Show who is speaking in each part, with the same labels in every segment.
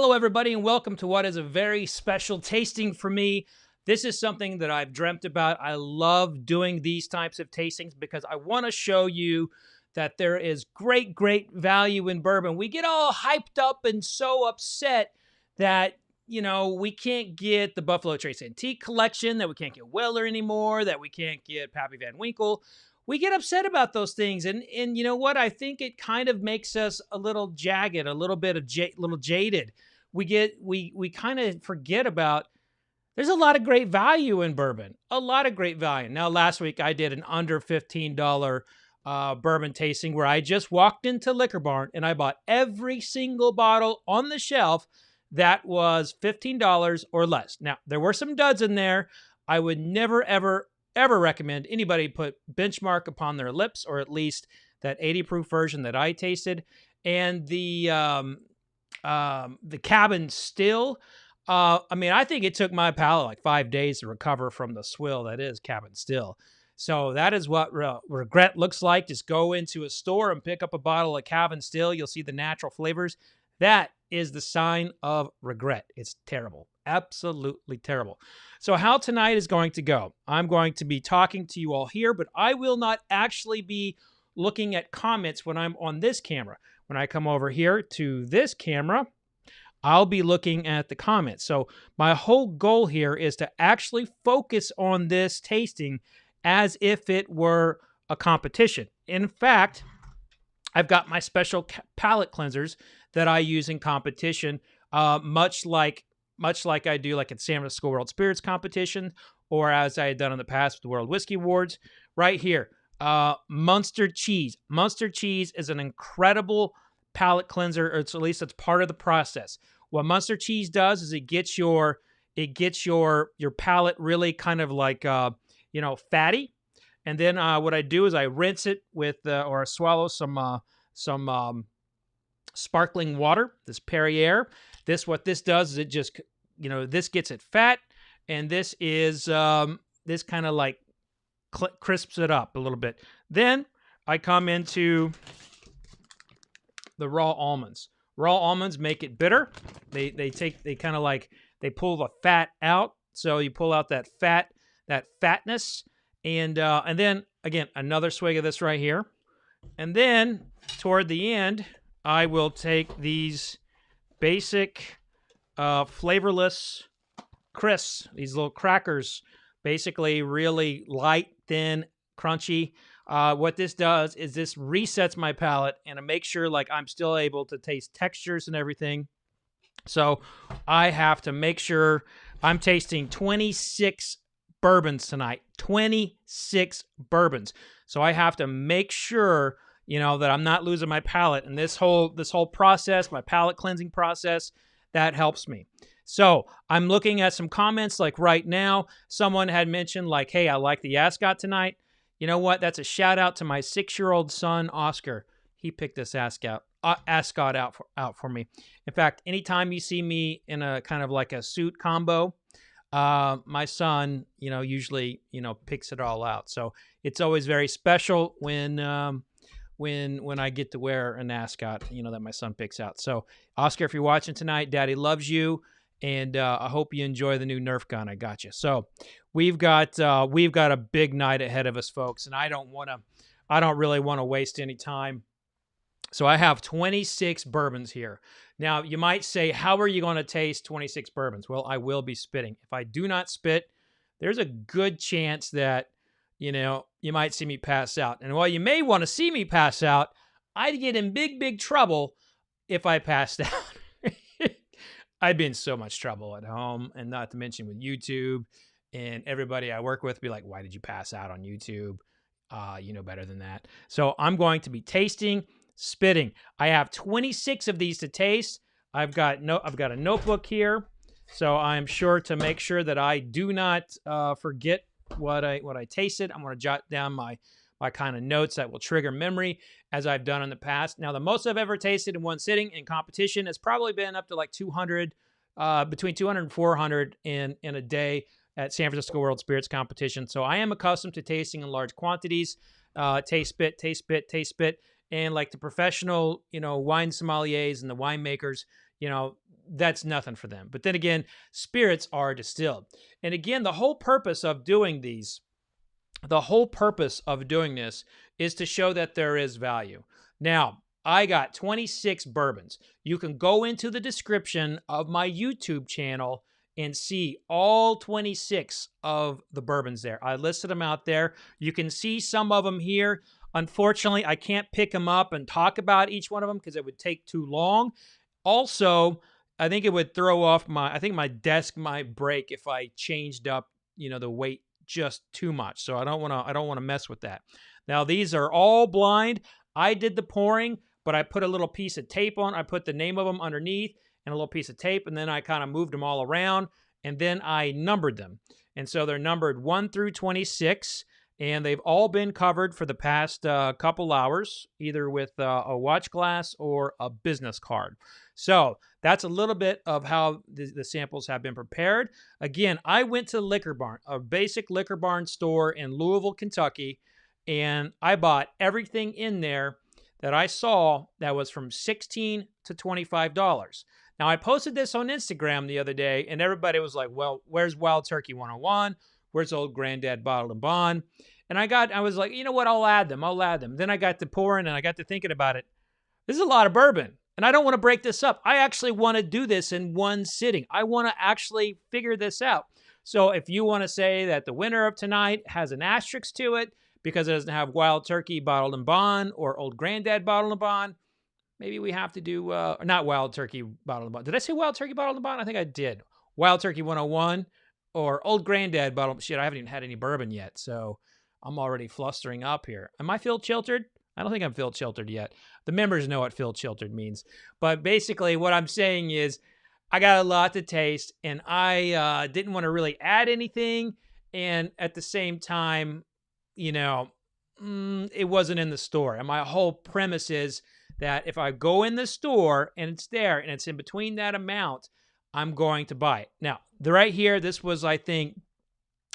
Speaker 1: Hello, everybody, and welcome to what is a very special tasting for me. This is something that I've dreamt about. I love doing these types of tastings because I want to show you that there is great value in bourbon. We get all hyped up and so upset that, we can't get the Buffalo Trace Antique Collection, that we can't get Weller anymore, that we can't get Pappy Van Winkle. We get upset about those things, and you know what? I think it kind of makes us a little jagged, a little bit of little jaded. We kind of forget about there's a lot of great value in bourbon, a lot of great value. Now, last week I did an under $15 bourbon tasting where I just walked into Liquor Barn and I bought every single bottle on the shelf that was $15 or less. Now, there were some duds in there. I would never, ever recommend anybody put Benchmark upon their lips, or at least that 80 proof version that I tasted. And the Cabin Still, I think it took my palate like 5 days to recover from the swill that is Cabin Still. So that is what regret looks like. Just go into a store and pick up a bottle of Cabin Still. You'll see the natural flavors. That is the sign of regret. It's terrible. Absolutely terrible. So how tonight is going to go, I'm going to be talking to you all here, but I will not actually be looking at comments when I'm on this camera. When I come over here to this camera, I'll be looking at the comments. So my whole goal here is to actually focus on this tasting as if it were a competition. In fact, I've got my special palate cleansers that I use in competition, much like I do like at San Francisco World Spirits competition, or as I had done in the past with the World Whiskey Awards. Right here, Munster cheese. Munster cheese is an incredible palate cleanser, or at least it's part of the process. What Munster cheese does is it gets your palate really kind of like fatty. And then what I do is I rinse it with or I swallow some sparkling water, this Perrier. What this does is it just, this gets it fat, and this is this kind of like crisps it up a little bit. Then I come into the raw almonds. Raw almonds make it bitter. They pull the fat out. So you pull out that fatness, and then again another swig of this right here, and then toward the end I will take these basic flavorless crisps, these little crackers, basically really light, thin, crunchy. What this does is this resets my palate, and it makes sure like I'm still able to taste textures and everything. So I have to make sure I'm tasting 26 bourbons tonight. 26 bourbons. So I have to make sure, that I'm not losing my palate. And this whole process, my palate cleansing process, that helps me. So I'm looking at some comments like right now. Someone had mentioned like, hey, I like the ascot tonight. You know what? That's a shout out to my 6-year-old son, Oscar. He picked this ascot out for me. In fact, anytime you see me in a kind of like a suit combo, my son, usually, picks it all out. So it's always very special when I get to wear an ascot, that my son picks out. So Oscar, if you're watching tonight, Daddy loves you. And I hope you enjoy the new Nerf gun I got you. So we've got a big night ahead of us, folks, and I don't really want to waste any time. So I have 26 bourbons here. Now you might say, how are you going to taste 26 bourbons? Well, I will be spitting. If I do not spit, there's a good chance that you might see me pass out. And while you may want to see me pass out, I'd get in big trouble if I passed out. I'd be in so much trouble at home, and not to mention with YouTube, and everybody I work with be like, why did you pass out on YouTube? You know better than that. So I'm going to be tasting, spitting. I have 26 of these to taste. I've got a notebook here, so I'm sure to make sure that I do not forget what I tasted. I'm going to jot down my kind of notes that will trigger memory, as I've done in the past. Now, the most I've ever tasted in one sitting in competition has probably been up to like 200, between 200 and 400 in a day at San Francisco World Spirits competition. So I am accustomed to tasting in large quantities, taste, spit. And like the professional, wine sommeliers and the winemakers, that's nothing for them. But then again, spirits are distilled. And again, the whole purpose of doing this is to show that there is value. Now, I got 26 bourbons. You can go into the description of my YouTube channel and see all 26 of the bourbons there. I listed them out there. You can see some of them here. Unfortunately, I can't pick them up and talk about each one of them because it would take too long. Also, I think it would throw off my desk might break if I changed up, the weight just too much. So I don't want to mess with that. Now, these are all blind. I did the pouring, but I put a little piece of tape on. I put the name of them underneath and a little piece of tape, and then I kind of moved them all around, and then I numbered them. And so they're numbered 1 through 26, and they've all been covered for the past couple hours, either with a watch glass or a business card. So that's a little bit of how the samples have been prepared. Again, I went to the Liquor Barn, a basic Liquor Barn store in Louisville, Kentucky, and I bought everything in there that I saw that was from $16 to $25. Now, I posted this on Instagram the other day, and everybody was like, well, where's Wild Turkey 101? Where's Old Granddad Bottled & Bond? And I was like, you know what? I'll add them. Then I got to pouring, and I got to thinking about it. This is a lot of bourbon, and I don't want to break this up. I actually want to do this in one sitting. I want to actually figure this out. So if you want to say that the winner of tonight has an asterisk to it because it doesn't have Wild Turkey Bottled & Bond or Old Granddad Bottled & Bond, maybe we have to do, not Wild Turkey Bottled & Bond. Did I say Wild Turkey Bottled & Bond? I think I did. Wild Turkey 101 or Old Granddad Bottled. Shit, I haven't even had any bourbon yet, so I'm already flustering up here. Am I Phil Chiltered? I don't think I'm Phil Chiltered yet. The members know what Phil Chiltered means. But basically what I'm saying is I got a lot to taste, and I didn't want to really add anything. And at the same time, it wasn't in the store. And my whole premise is that if I go in the store and it's there and it's in between that amount, I'm going to buy it. Now, right here, this was, I think,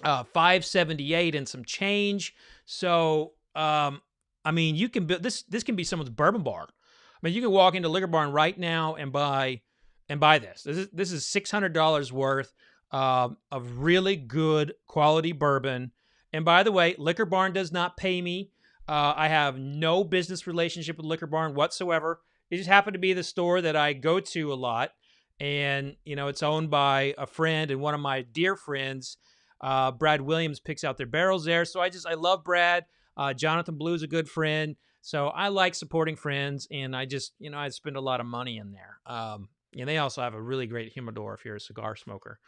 Speaker 1: $5.78 and some change. So, you can build this. This can be someone's bourbon bar. You can walk into Liquor Barn right now and buy this. This is $600 worth of really good quality bourbon. And by the way, Liquor Barn does not pay me. I have no business relationship with Liquor Barn whatsoever. It just happened to be the store that I go to a lot. And, it's owned by a friend and one of my dear friends, Brad Williams, picks out their barrels there. So I love Brad. Jonathan Blue's a good friend. So I like supporting friends, and I just, I spend a lot of money in there. And they also have a really great humidor if you're a cigar smoker.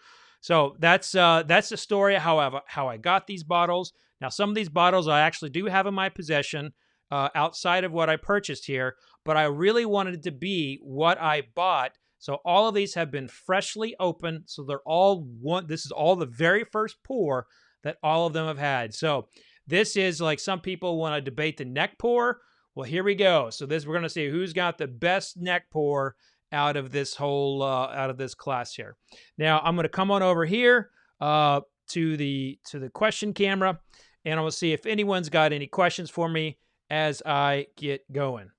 Speaker 1: So that's the story how I got these bottles. Now, some of these bottles I actually do have in my possession outside of what I purchased here, but I really wanted it to be what I bought. So all of these have been freshly opened. So they're all one. This is all the very first pour that all of them have had. So this is like some people want to debate the neck pour. Well, here we go. So we're going to see who's got the best neck pour out of this whole out of this class here. Now I'm going to come on over here to the question camera, and I will see if anyone's got any questions for me as I get going.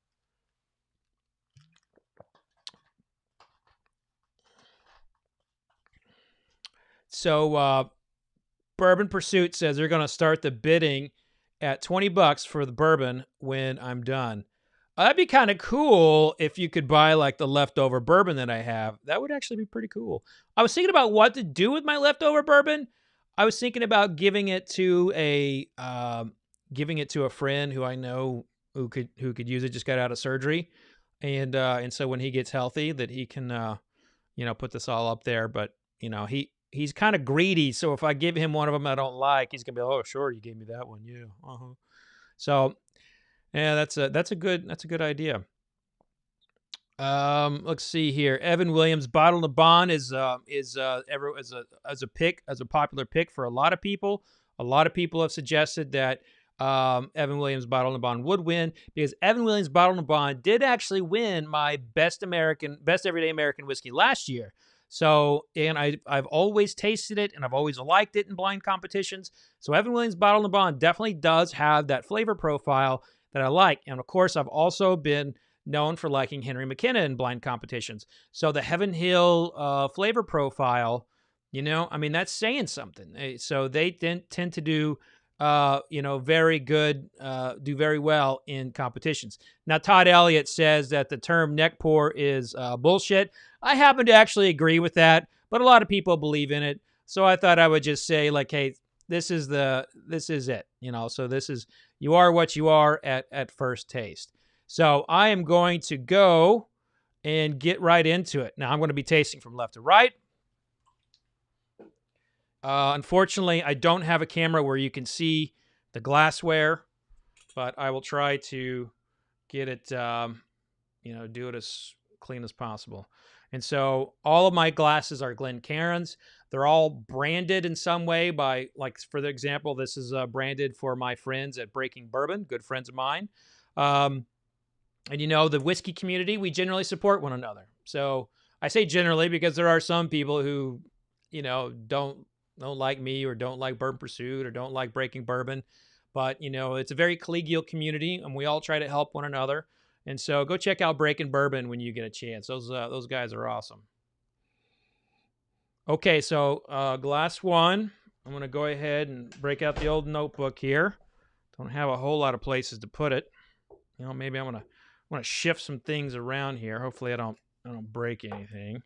Speaker 1: So Bourbon Pursuit says they're going to start the bidding at $20 for the bourbon when I'm done. That'd be kind of cool if you could buy like the leftover bourbon that I have. That would actually be pretty cool. I was thinking about what to do with my leftover bourbon. I was thinking about giving it to a friend who I know who could use it. Just got out of surgery, and so when he gets healthy, that he can put this all up there. But he's kind of greedy, so if I give him one of them I don't like, he's gonna be, oh sure, you gave me that one, yeah, So yeah, that's a good idea. Let's see here. Evan Williams Bottled & Bond is a popular pick for a lot of people. A lot of people have suggested that Evan Williams Bottled & Bond would win, because Evan Williams Bottled & Bond did actually win my best everyday American whiskey last year. So, and I've always tasted it, and I've always liked it in blind competitions. So Evan Williams Bottled & Bond definitely does have that flavor profile that I like. And of course, I've also been known for liking Henry McKenna in blind competitions. So the Heaven Hill flavor profile, you know, I mean, that's saying something. So they tend to do, you know, very good, do very well in competitions. Now, Todd Elliott says that the term neck pour is bullshit. I happen to actually agree with that, but a lot of people believe in it. So I thought I would just say, like, hey, this is it, you know. So this is, you are what you are at first taste. So I am going to go and get right into it. Now I'm going to be tasting from left to right. Unfortunately, I don't have a camera where you can see the glassware, but I will try to get it, you know, do it as clean as possible. And so all of my glasses are Glencairns. They're all branded in some way by, like, for the example, this is branded for my friends at Breaking Bourbon, good friends of mine. And, you know, the whiskey community, we generally support one another. So I say generally because there are some people who, you know, don't like me or don't like Bourbon Pursuit or don't like Breaking Bourbon. But, you know, it's a very collegial community and we all try to help one another. And so go check out Breaking Bourbon when you get a chance. Those guys are awesome. Okay, so glass one. I'm going to go ahead and break out the old notebook here. Don't have a whole lot of places to put it. You know, maybe I'm going to shift some things around here. Hopefully I don't break anything.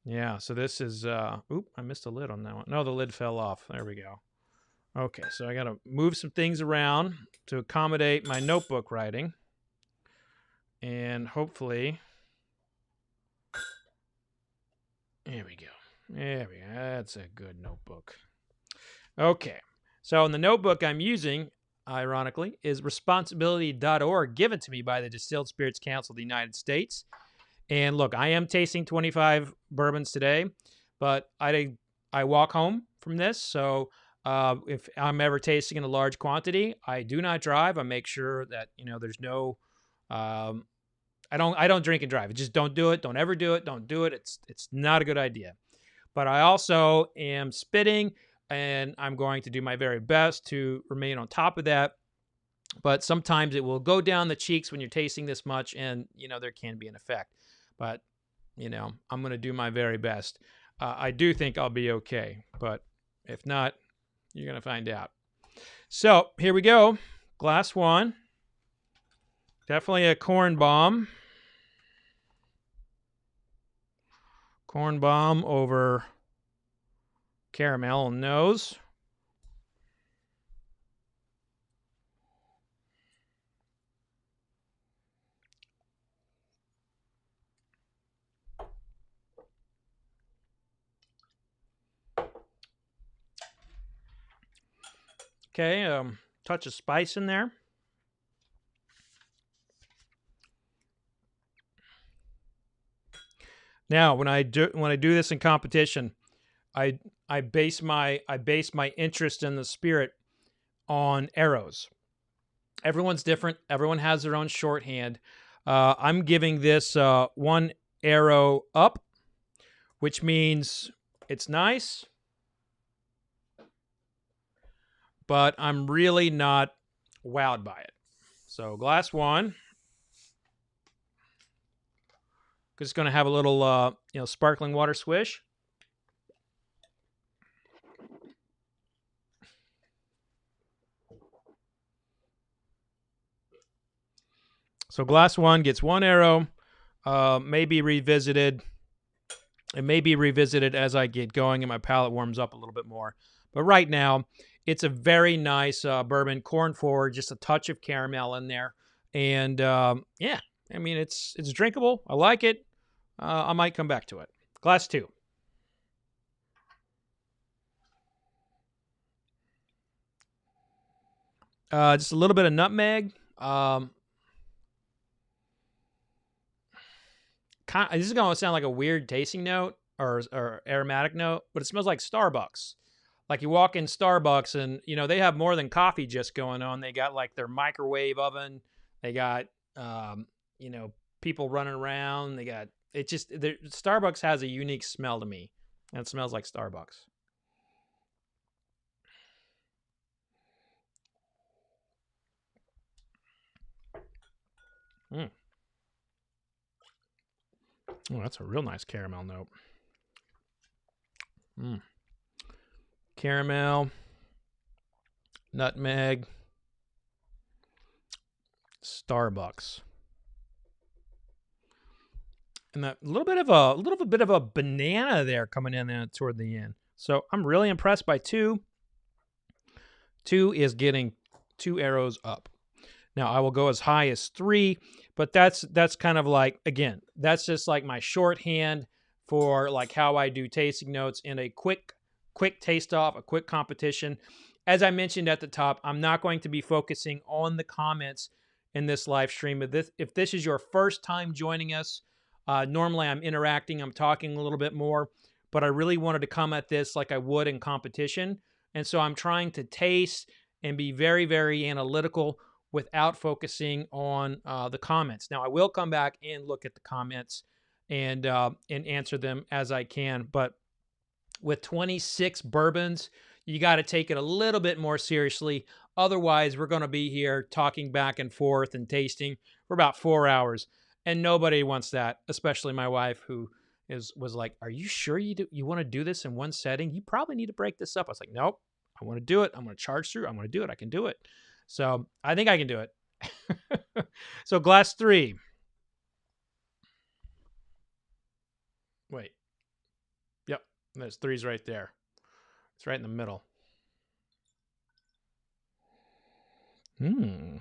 Speaker 1: Yeah, so this is oop, I missed a lid on that one. No, the lid fell off. There we go. Okay, so I got to move some things around to accommodate my notebook writing. And hopefully, there we go. There we go. That's a good notebook. Okay. So in the notebook I'm using, ironically, is responsibility.org, given to me by the Distilled Spirits Council of the United States. And look, I am tasting 25 bourbons today, but I walk home from this. So if I'm ever tasting in a large quantity, I do not drive. I make sure that, you know, there's no... I don't drink and drive. Just don't do it. Don't ever do it. Don't do it. It's not a good idea. But I also am spitting, and I'm going to do my very best to remain on top of that. But sometimes it will go down the cheeks when you're tasting this much, and, you know, there can be an effect. But, you know, I'm going to do my very best. I do think I'll be okay, but if not, you're going to find out. So here we go. Glass one. Definitely a corn bomb. Corn bomb over caramel nose. Okay, touch of spice in there. Now, when I do this in competition, I base my interest in the spirit on arrows. Everyone's different. Everyone has their own shorthand. I'm giving this 1 arrow up, which means it's nice, but I'm really not wowed by it. So glass one. Just going to have a little, you know, sparkling water swish. So glass one gets 1 arrow. May be revisited. It may be revisited as I get going and my palate warms up a little bit more. But right now, it's a very nice bourbon, corn forward, just a touch of caramel in there. And yeah, I mean, it's drinkable. I like it. I might come back to it. Glass two. Just a little bit of nutmeg. This is going to sound like a weird tasting note or aromatic note, but it smells like Starbucks. Like you walk in Starbucks and, you know, they have more than coffee just going on. They got like their microwave oven. They got, you know, people running around. They got, it just, Starbucks has a unique smell to me. And it smells like Starbucks. Oh, that's a real nice caramel note. Caramel, nutmeg, Starbucks, and that little bit of a banana there coming in there toward the end. So I'm really impressed by 2. 2 is getting 2 arrows up. Now I will go as high as 3, but that's kind of like, again, that's just like my shorthand for like how I do tasting notes in a quick taste off, a quick competition. As I mentioned at the top, I'm not going to be focusing on the comments in this live stream. If this is your first time joining us, normally I'm interacting, I'm talking a little bit more, but I really wanted to come at this like I would in competition. And so I'm trying to taste and be very, very analytical without focusing on the comments. Now, I will come back and look at the comments and answer them as I can. But with 26 bourbons, you got to take it a little bit more seriously. Otherwise, we're going to be here talking back and forth and tasting for about 4 hours. And nobody wants that, especially my wife, who was like, "Are you sure you want to do this in one setting? You probably need to break this up." I was like, "Nope, I want to do it. I'm going to charge through. I'm going to do it. I can do it." So I think I can do it. So glass 3. Wait. Yep. There's 3's right there. It's right in the middle. Ooh.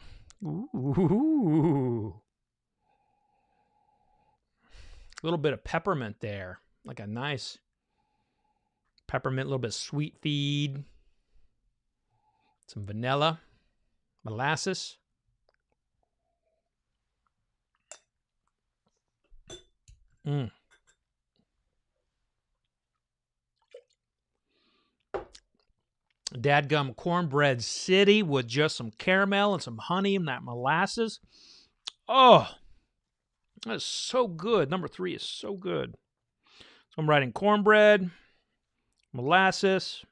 Speaker 1: A little bit of peppermint there. Like a nice peppermint, a little bit of sweet feed. Some vanilla. Molasses. Dadgum cornbread city with just some caramel and some honey and that molasses. Oh, that is so good. Number 3 is so good. So I'm writing cornbread, molasses,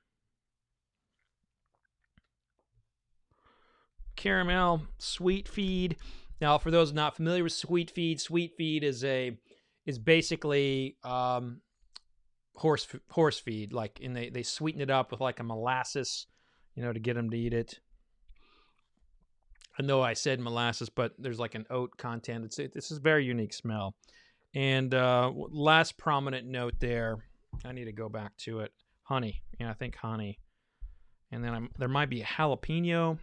Speaker 1: caramel, sweet feed. Now, for those not familiar with sweet feed is basically horse feed, like, and they sweeten it up with like a molasses, to get them to eat it. I know I said molasses, but there's like an oat content. This is a very unique smell. And last prominent note there, I need to go back to it. Honey. Yeah, I think honey. And then there might be a jalapeno.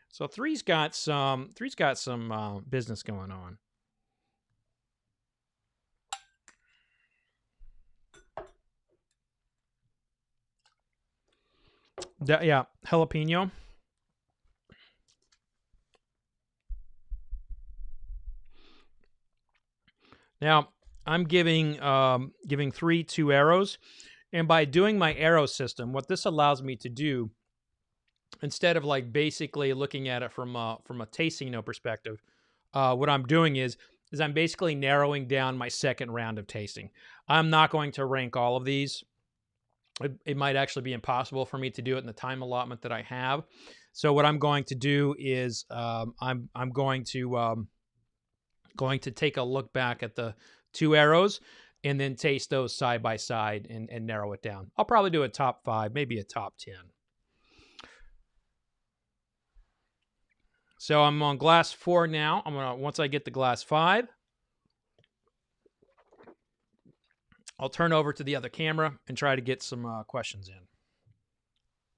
Speaker 1: So 3's got some business going on. Yeah, jalapeno. Now, I'm giving 3 2 arrows. And by doing my arrow system, what this allows me to do, instead of like basically looking at it from a tasting note perspective, what I'm doing is I'm basically narrowing down my second round of tasting. I'm not going to rank all of these. It might actually be impossible for me to do it in the time allotment that I have. So what I'm going to do is I'm going to take a look back at the 2 arrows and then taste those side by side and narrow it down. I'll probably do a top 5, maybe a top 10. So I'm on glass 4 now. Once I get to glass 5, I'll turn over to the other camera and try to get some questions in.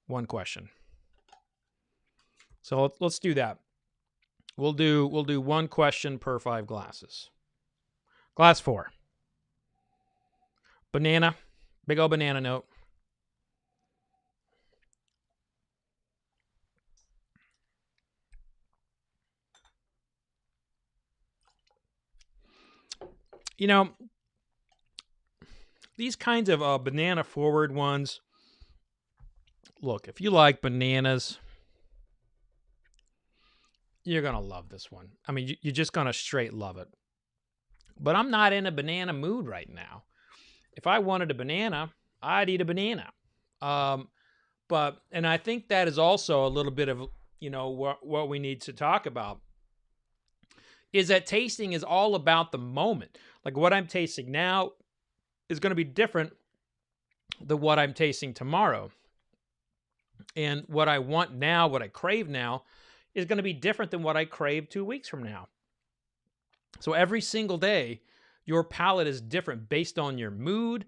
Speaker 1: 1 question. So let's do that. We'll do 1 question per 5 glasses. Glass 4. Banana. Big old banana note. These kinds of banana forward ones, look, if you like bananas, you're going to love this one. I mean, you're just going to straight love it. But I'm not in a banana mood right now. If I wanted a banana, I'd eat a banana. And I think that is also a little bit of, what we need to talk about. is that tasting is all about the moment. Like what I'm tasting now is going to be different than what I'm tasting tomorrow. And what I want now, what I crave now, is going to be different than what I crave 2 weeks from now. So every single day, your palate is different based on your mood,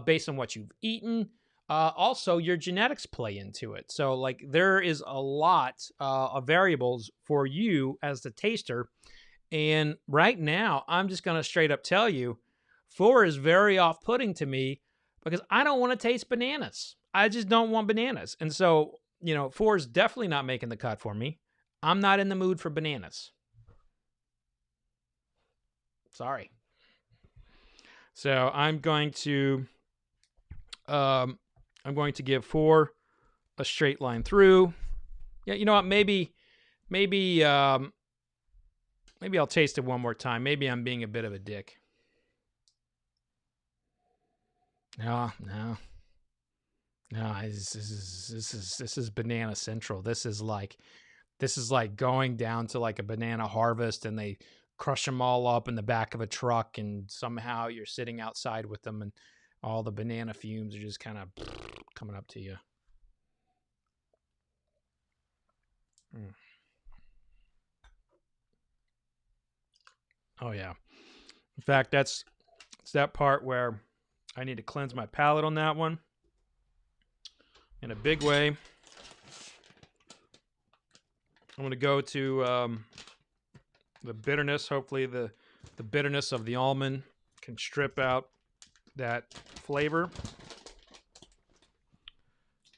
Speaker 1: based on what you've eaten. Also, your genetics play into it. So, like, there is a lot of variables for you as the taster. And right now, I'm just going to straight up tell you, 4 is very off-putting to me because I don't want to taste bananas. I just don't want bananas. And so, 4 is definitely not making the cut for me. I'm not in the mood for bananas. Sorry. So I'm going to give 4 a straight line through. Yeah, you know what? Maybe I'll taste it one more time. Maybe I'm being a bit of a dick. No. This is banana central. This is like going down to like a banana harvest and they crush them all up in the back of a truck and somehow you're sitting outside with them and all the banana fumes are just kind of coming up to you. Oh yeah. In fact, it's that part where I need to cleanse my palate on that one in a big way. I'm going to go to the bitterness. Hopefully the bitterness of the almond can strip out that flavor.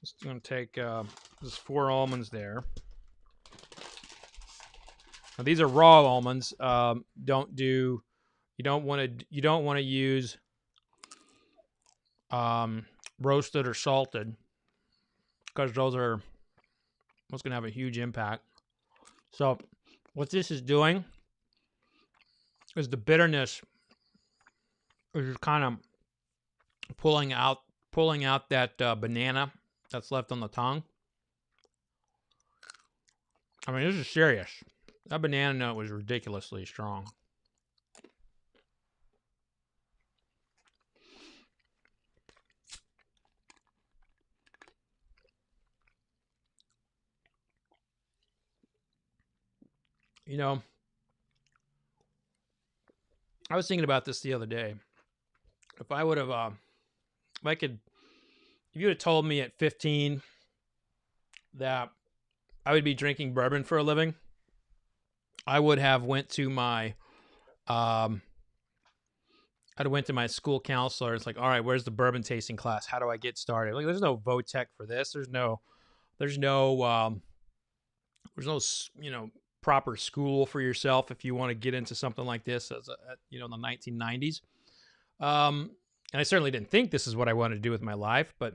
Speaker 1: Just going to take just 4 almonds there. Now, these are raw almonds. You don't want to use roasted or salted because those going to have a huge impact. So what this is doing is the bitterness is kind of pulling out that banana that's left on the tongue. I mean, this is serious. That banana note was ridiculously strong. I was thinking about this the other day. If I would have, if you would have told me at 15 that I would be drinking bourbon for a living, I would have went to my, I'd went to my school counselor. It's like, all right, where's the bourbon tasting class? How do I get started? Like, there's no VOTEC for this. There's no, proper school for yourself if you want to get into something like this in the 1990s. And I certainly didn't think this is what I wanted to do with my life, but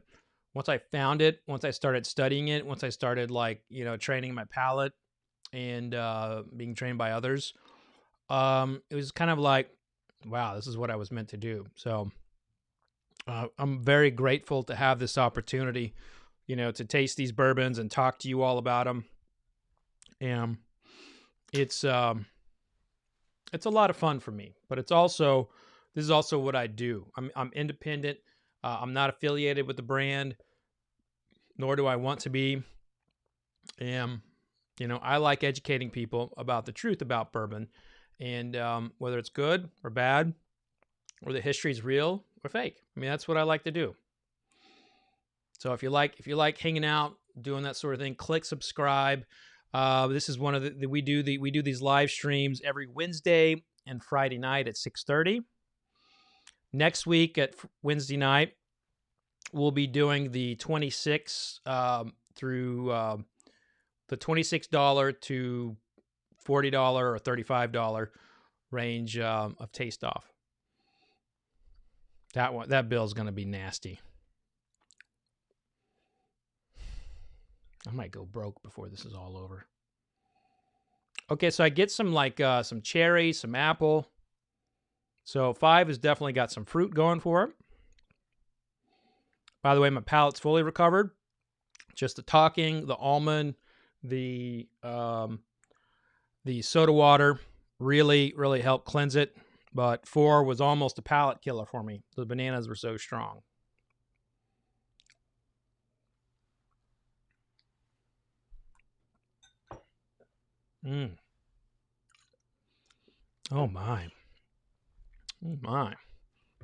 Speaker 1: once I found it, once I started studying it, once I started training my palate and being trained by others, it was kind of like, wow, this is what I was meant to do. So I'm very grateful to have this opportunity, to taste these bourbons and talk to you all about them. And it's a lot of fun for me, but this is also what I do. I'm independent. I'm not affiliated with the brand, nor do I want to be. And, I like educating people about the truth about bourbon and whether it's good or bad or the history is real or fake. I mean, that's what I like to do. So if you like hanging out, doing that sort of thing, click subscribe. This is one of we do these live streams every Wednesday and Friday night at 6:30. Next week at Wednesday night, we'll be doing the $26 through the $26 to $40 or $35 range of taste off. That bill is going to be nasty. I might go broke before this is all over. Okay, so I get some some cherry, some apple. So 5 has definitely got some fruit going for it. By the way, my palate's fully recovered. Just the talking, the almond, the soda water really, really helped cleanse it. But 4 was almost a palate killer for me. The bananas were so strong. Oh, my. Oh, my.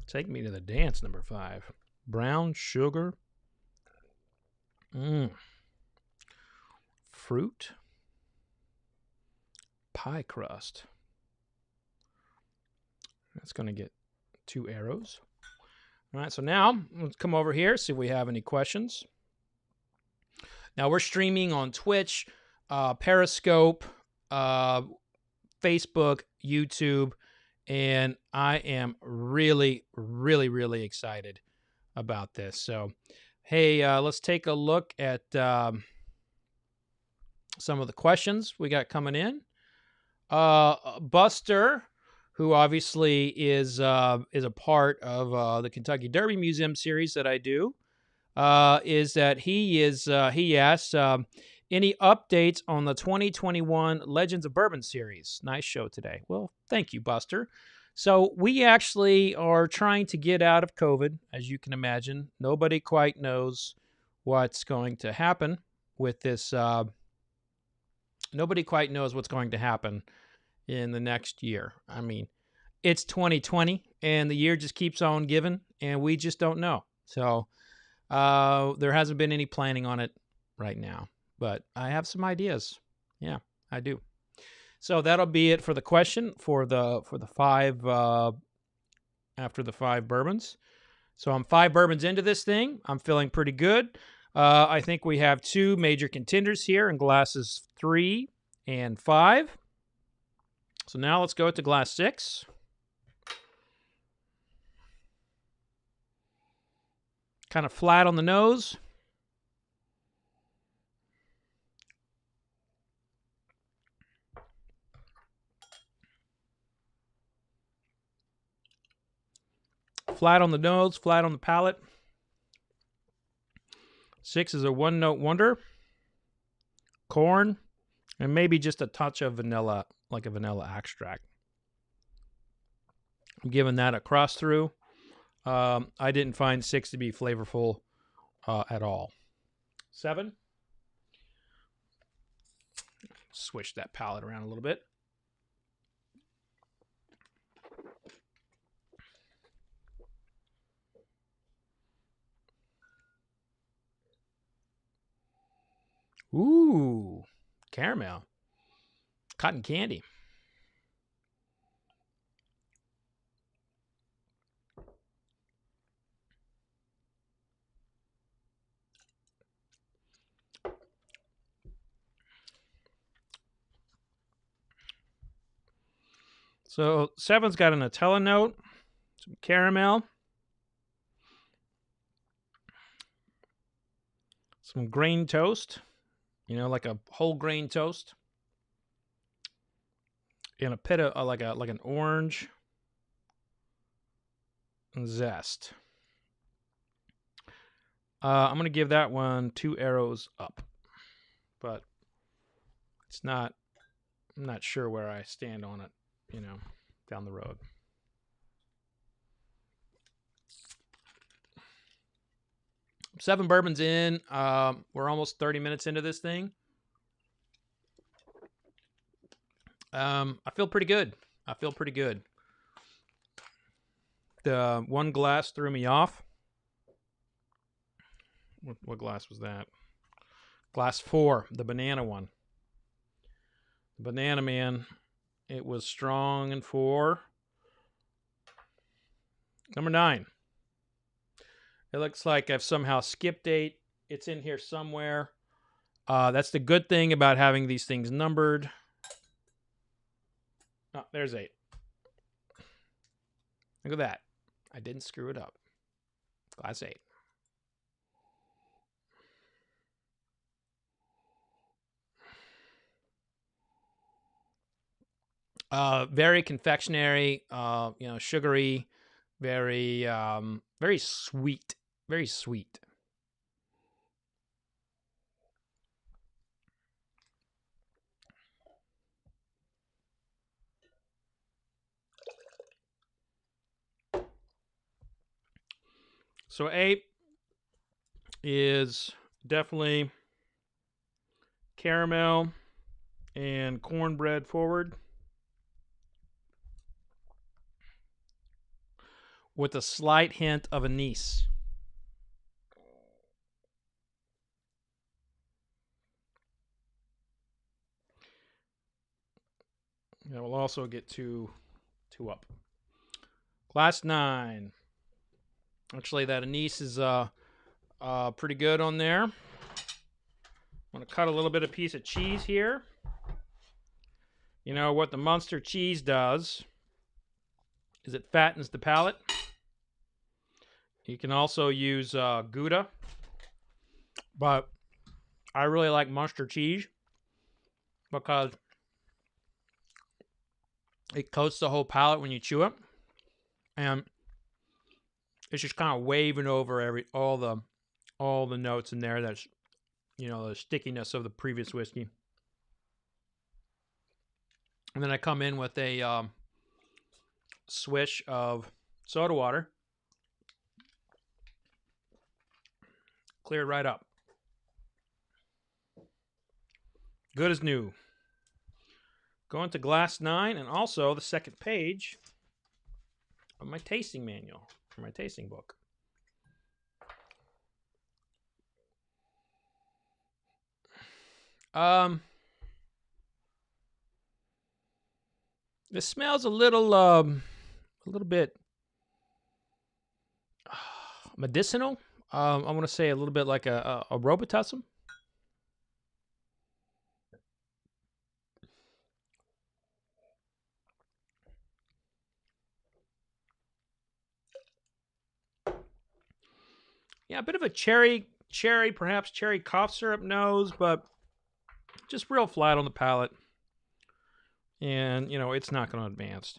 Speaker 1: Take me to the dance, number 5. Brown sugar. Fruit. Pie crust. That's going to get 2 arrows. All right, so now let's come over here, see if we have any questions. Now, we're streaming on Twitch, Periscope, Facebook, YouTube, and I am really, really, really excited about this. So, hey, let's take a look at some of the questions we got coming in. Buster, who obviously is a part of the Kentucky Derby Museum series that I do, is that he asked any updates on the 2021 Legends of Bourbon series. Nice show today. Well, thank you, Buster. So we actually are trying to get out of COVID, as you can imagine. Nobody quite knows what's going to happen with this. Nobody quite knows what's going to happen in the next year. I mean, it's 2020, and the year just keeps on giving, and we just don't know. So there hasn't been any planning on it right now, but I have some ideas. Yeah, I do. So that'll be it for the question for the 5 after the 5 bourbons. So I'm 5 bourbons into this thing. I'm feeling pretty good. I think we have 2 major contenders here in glasses 3 and 5. So now let's go to glass 6. Kind of flat on the nose. Flat on the nose, flat on the palate. 6 is a 1-note wonder. Corn, and maybe just a touch of vanilla, like a vanilla extract. I'm giving that a cross through. I didn't find 6 to be flavorful at all. 7. Switch that palette around a little bit. Ooh, caramel. Cotton candy. So 7's got a Nutella note, some caramel, some grain toast, like a whole grain toast, and a bit of like an orange zest. I'm gonna give that one 2 arrows up, but it's not. I'm not sure where I stand on it, down the road. Seven bourbons in. We're almost 30 minutes into this thing. I feel pretty good. The one glass threw me off. What glass was that? Glass 4, the banana one. Banana Man. It was strong in 4. Number 9. It looks like I've somehow skipped 8. It's in here somewhere. That's the good thing about having these things numbered. Oh, there's 8. Look at that. I didn't screw it up. Glass 8. Very confectionery, sugary, very sweet, very sweet. So 8 is definitely caramel and cornbread forward with a slight hint of anise. And we'll also get two up. Glass 9. Actually, that anise is pretty good on there. I'm going to cut a little bit of piece of cheese here. You know what the Munster cheese does is it fattens the palate. You can also use Gouda, but I really like Munster cheese because it coats the whole palate when you chew it, and it's just kind of waving over all the notes in there. That's, you know, the stickiness of the previous whiskey. And then I come in with a swish of soda water. Clear right up. Good as new. Going to glass 9 and also the second page of my tasting manual, or my tasting book. This smells a little bit medicinal. I want to say a little bit like a Robitussin. Yeah, a bit of a cherry, perhaps cherry cough syrup nose, but just real flat on the palate. And, you know, it's not going to advance.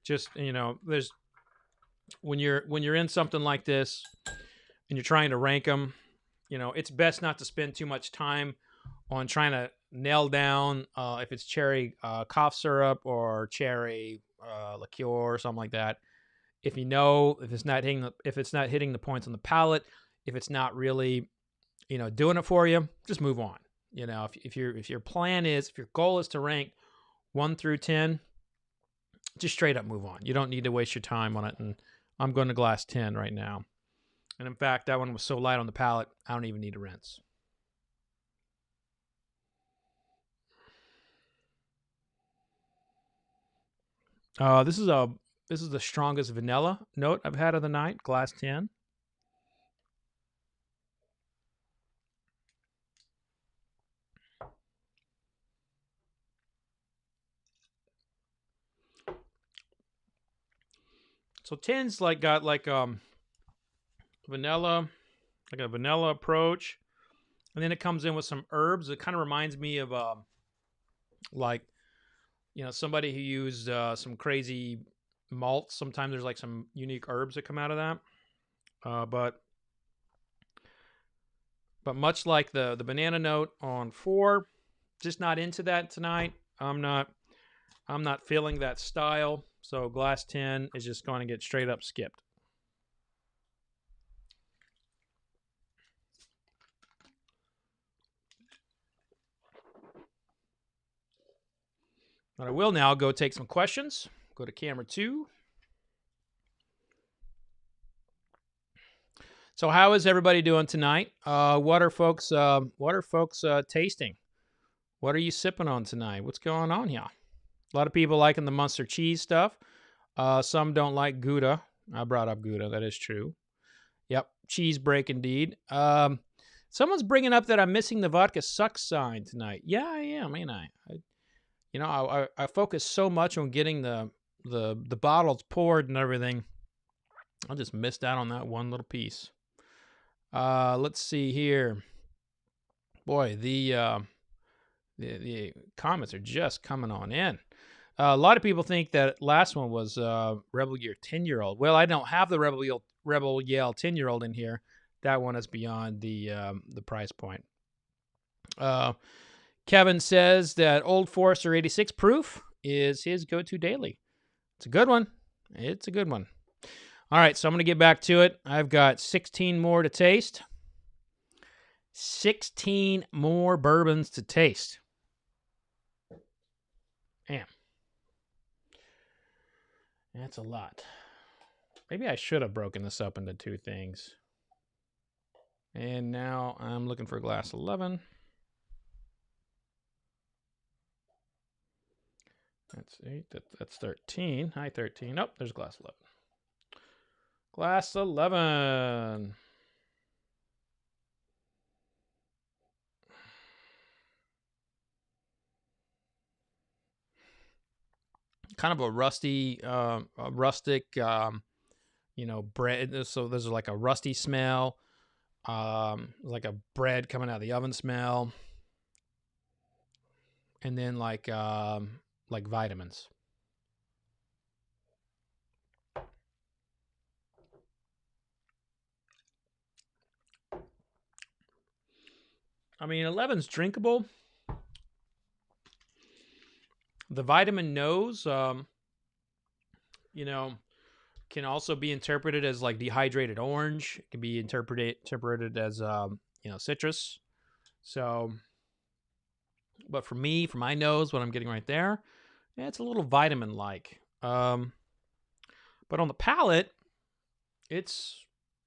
Speaker 1: Just, you know, there's when you're in something like this and you're trying to rank them, you know, it's best not to spend too much time on trying to nail down if it's cherry cough syrup or cherry liqueur or something like that. If you know if it's not hitting the points on the palate, if it's not really, you know, doing it for you, just move on. You know, if your goal is to rank 1 through 10, just straight up move on. You don't need to waste your time on it. And I'm going to glass 10 right now. And in fact, that one was so light on the palate, I don't even need to rinse. This is the strongest vanilla note I've had of the night, glass 10. So 10's got vanilla, like a vanilla approach, and then it comes in with some herbs. It kind of reminds me of like, you know, somebody who used some crazy malts. Sometimes there's like some unique herbs that come out of that. But much like the banana note on 4, just not into that tonight. I'm not feeling that style. So glass 10 is just going to get straight up skipped. But I will now go take some questions. Go to camera 2. So how is everybody doing tonight? What are folks tasting? What are you sipping on tonight? What's going on here? A lot of people liking the Munster cheese stuff. Some don't like Gouda. I brought up Gouda. That is true. Yep, cheese break indeed. Someone's bringing up that I'm missing the vodka sucks sign tonight. Yeah, I am. I focus so much on getting the bottles poured and everything. I just missed out on that one little piece. Let's see here. Boy, the comments are just coming on in. A lot of people think that last one was Rebel Yell 10-year-old. Well, I don't have the Rebel Yell 10-year-old in here. That one is beyond the price point. Kevin says that Old Forester 86 proof is his go-to daily. It's a good one. All right, so I'm going to get back to it. I've got 16 more to taste. 16 more bourbons to taste. Damn. That's a lot. Maybe I should have broken this up into two things. And now I'm looking for glass 11. That's 8. That's 13. Hi, 13. Oh, there's glass 11. Glass 11. Kind of a rusty, rustic, bread. So there's like a rusty smell, like a bread coming out of the oven smell, and then like vitamins. I mean, 11's drinkable. The vitamin nose, can also be interpreted as like dehydrated orange. It can be interpreted as citrus. So, but for me, for my nose, what I'm getting right there, it's a little vitamin like. But on the palate, it's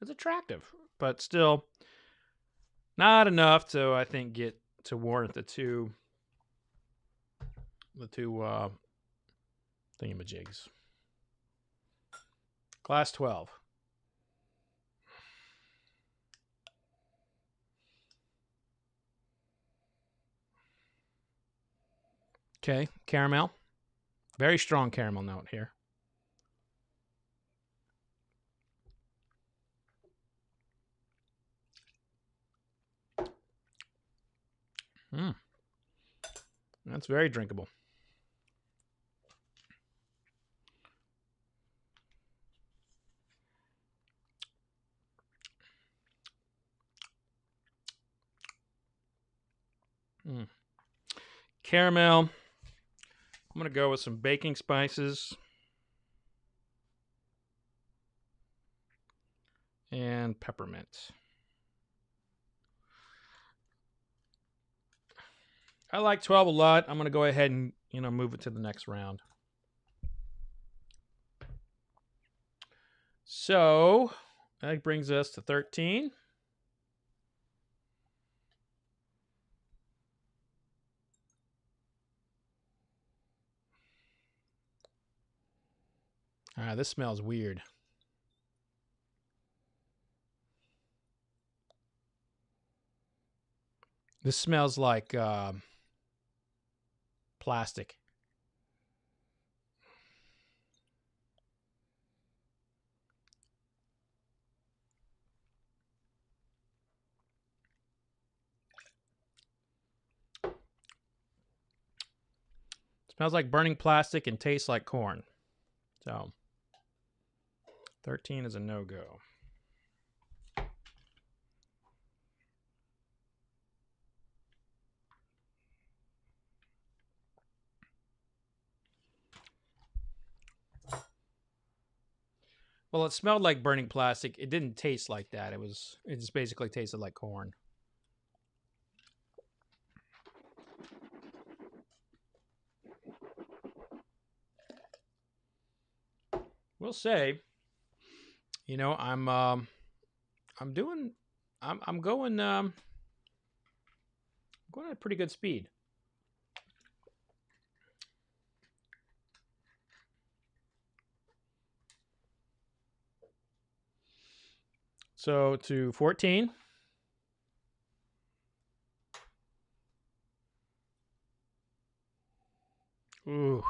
Speaker 1: attractive, but still not enough to, I think, get to warrant the two thingamajigs. Glass 12. Okay, caramel. Very strong caramel note here. That's very drinkable. Caramel. I'm going to go with some baking spices and peppermint. I like 12 a lot. I'm going to go ahead and, move it to the next round. So that brings us to 13. This smells weird. This smells like plastic. Smells like burning plastic and tastes like corn. So 13 is a no-go. Well, it smelled like burning plastic. It didn't taste like that. It just basically tasted like corn. We'll say, I'm going at a pretty good speed. So to 14. Ooh.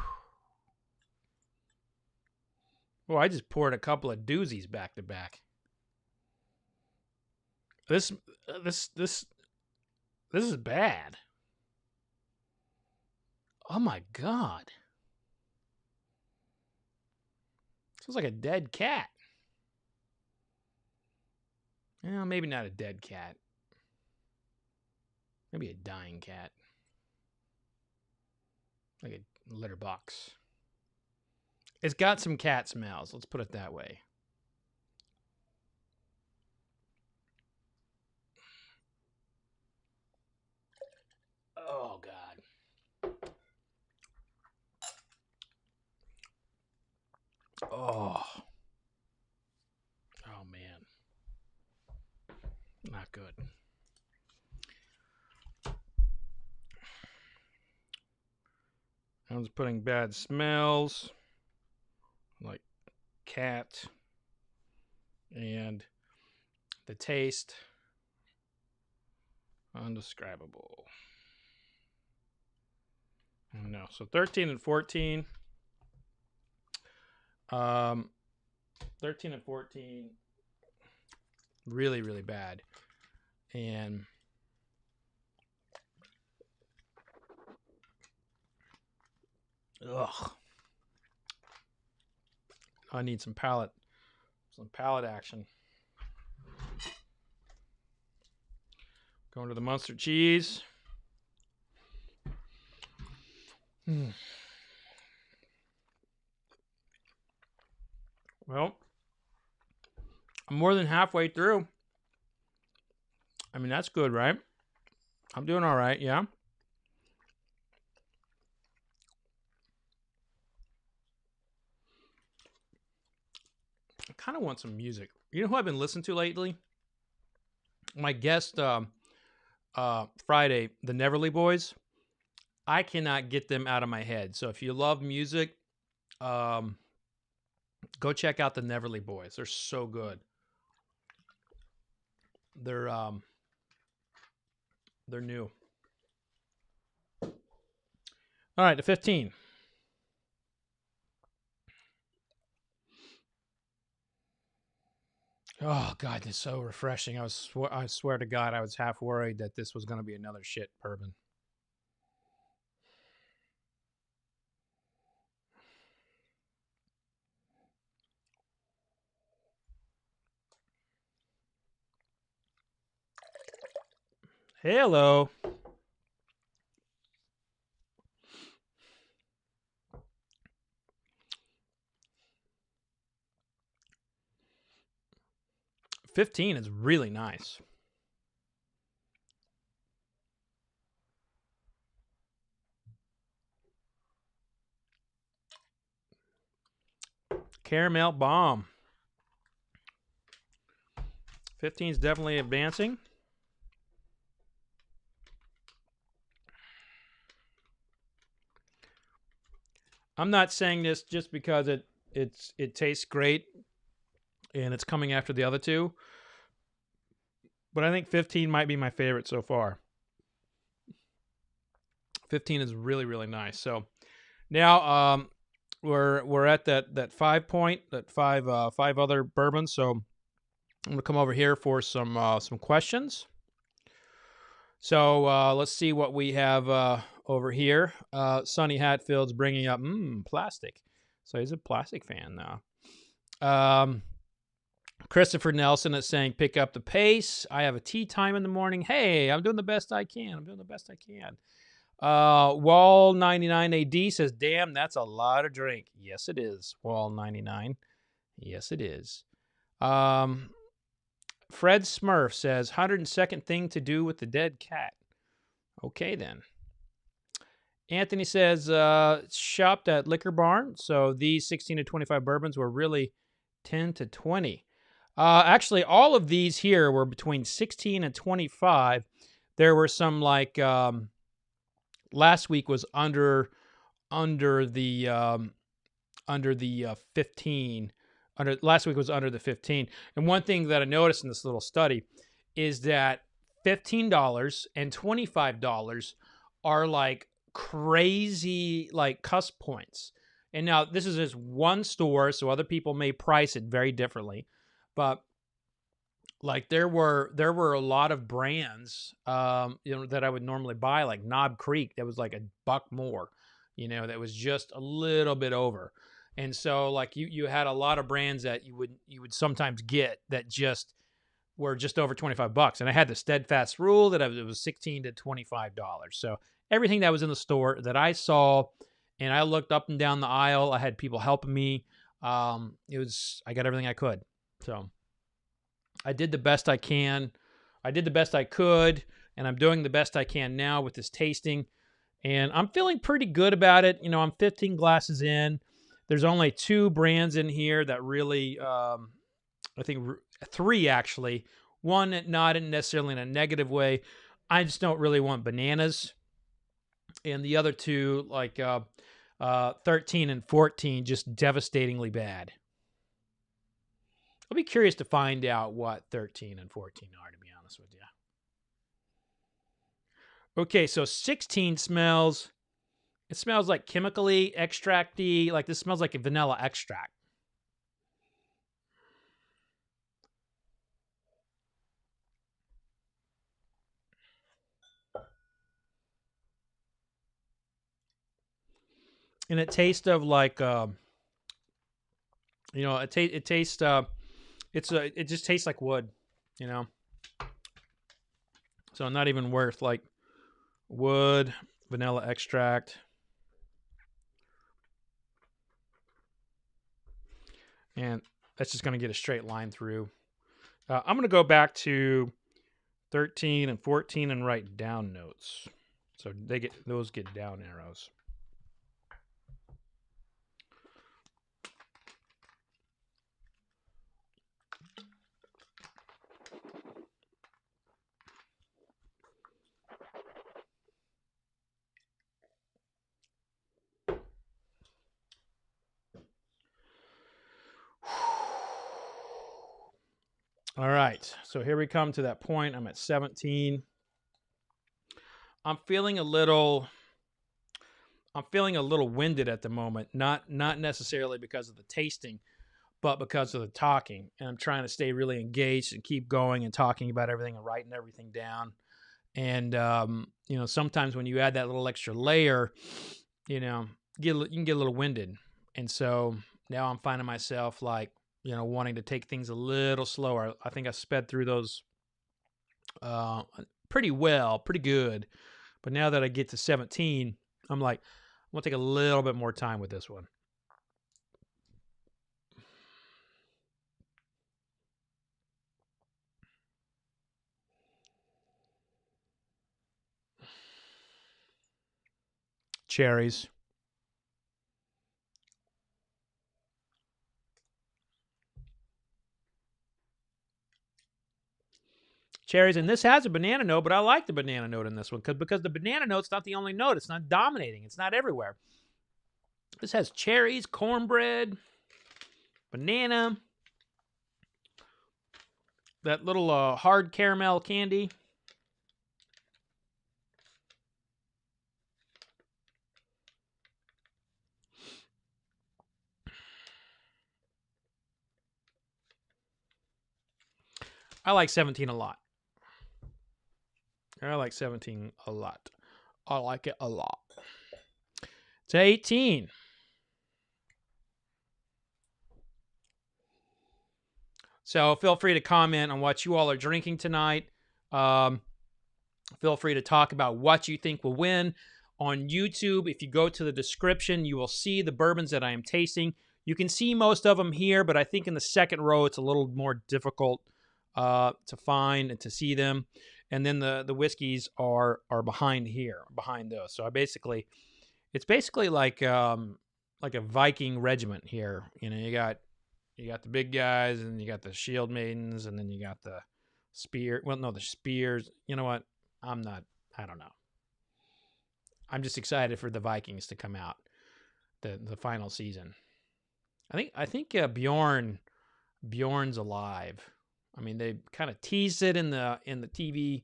Speaker 1: Oh, I just poured a couple of doozies back to back. This is bad. Oh my God. Sounds like a dead cat. Well, maybe not a dead cat. Maybe a dying cat. Like a litter box. It's got some cat smells. Let's put it that way. Oh. Oh, man. Not good. I was putting bad smells, like cat, and the taste, undescribable. I don't know. So 13 and 14. 13 and 14, really, really bad. And ugh, I need some palate action. Going to the Munster cheese. Well, I'm more than halfway through. I mean, that's good, right? I'm doing all right, yeah. I kind of want some music. You know who I've been listening to lately? My guest Friday, the Neverly Boys. I cannot get them out of my head. So if you love music, go check out the Neverly Boys. They're so good. They're new. All right, the 15. Oh God, it's so refreshing. I swear to God, I was half worried that this was going to be another shit bourbon. Hello. $15 is really nice. Caramel bomb. 15 is definitely advancing. I'm not saying this just because it tastes great and it's coming after the other two, but I think 15 might be my favorite so far. 15 is really, really nice. So now we're at that 5 point, that five other bourbons. So I'm gonna come over here for some questions. So let's see what we have over here. Sonny Hatfield's bringing up plastic. So he's a plastic fan now. Christopher Nelson is saying, pick up the pace. I have a tea time in the morning. Hey, I'm doing the best I can. Wall 99 AD says, damn, that's a lot of drink. Yes, it is. Wall 99. Yes, it is. Fred Smurf says, 102nd thing to do with the dead cat. Okay, then. Anthony says, shopped at Liquor Barn. So these 16 to 25 bourbons were really 10 to 20. Actually, all of these here were between 16 and 25. There were some like last week was under the 15. Last week was under the 15. And one thing that I noticed in this little study is that $15 and $25 are like crazy like cuss points. And now this is just one store, so other people may price it very differently. But like there were a lot of brands that I would normally buy, like Knob Creek, that was like $1 more, that was just a little bit over. And so like you had a lot of brands that you would sometimes get that just were just over $25. And I had the steadfast rule that it was $16 to $25. So everything that was in the store that I saw, and I looked up and down the aisle, I had people helping me. I got everything I could. So I did the best I can. I did the best I could, and I'm doing the best I can now with this tasting. And I'm feeling pretty good about it. I'm 15 glasses in. There's only 2 brands in here that really, I think 3 actually. One, not necessarily in a negative way. I just don't really want bananas. And the other 2, like 13 and 14, just devastatingly bad. I'll be curious to find out what 13 and 14 are, to be honest with you. Okay, so 16 smells. It smells like chemically extracty. Like this smells like a vanilla extract. And it tastes of like, you know, it tastes. It just tastes like wood, you know. So not even worth like wood, vanilla extract. And that's just going to get a straight line through. I'm going to go back to 13 and 14 and write down notes. So those get down arrows. All right, so here we come to that point. I'm at 17. I'm feeling a little winded at the moment. Not necessarily because of the tasting, but because of the talking. And I'm trying to stay really engaged and keep going and talking about everything and writing everything down. And you know, sometimes when you add that little extra layer, you know, you can get a little winded. And so now I'm finding myself like, you know, wanting to take things a little slower. I think I sped through those pretty well, pretty good. But now that I get to 17, I'm like, I'm going to take a little bit more time with this one. Cherries. Cherries, and this has a banana note, but I like the banana note in this one because the banana note's not the only note. It's not dominating. It's not everywhere. This has cherries, cornbread, banana, that little hard caramel candy. I like 17 a lot. I like 17 a lot. I like it a lot. To 18. So feel free to comment on what you all are drinking tonight. Feel free to talk about what you think will win. On YouTube, if you go to the description, you will see the bourbons that I am tasting. You can see most of them here, but I think in the second row, it's a little more difficult to find and to see them. And then the whiskeys are behind here, behind those. So it's basically like a Viking regiment here. You know, you got the big guys, and you got the shield maidens, and then you got the spear. Well, no, the spears. You know what? I don't know. I'm just excited for the Vikings to come out, the final season. I think Bjorn's alive. I mean, they kind of teased it in the TV,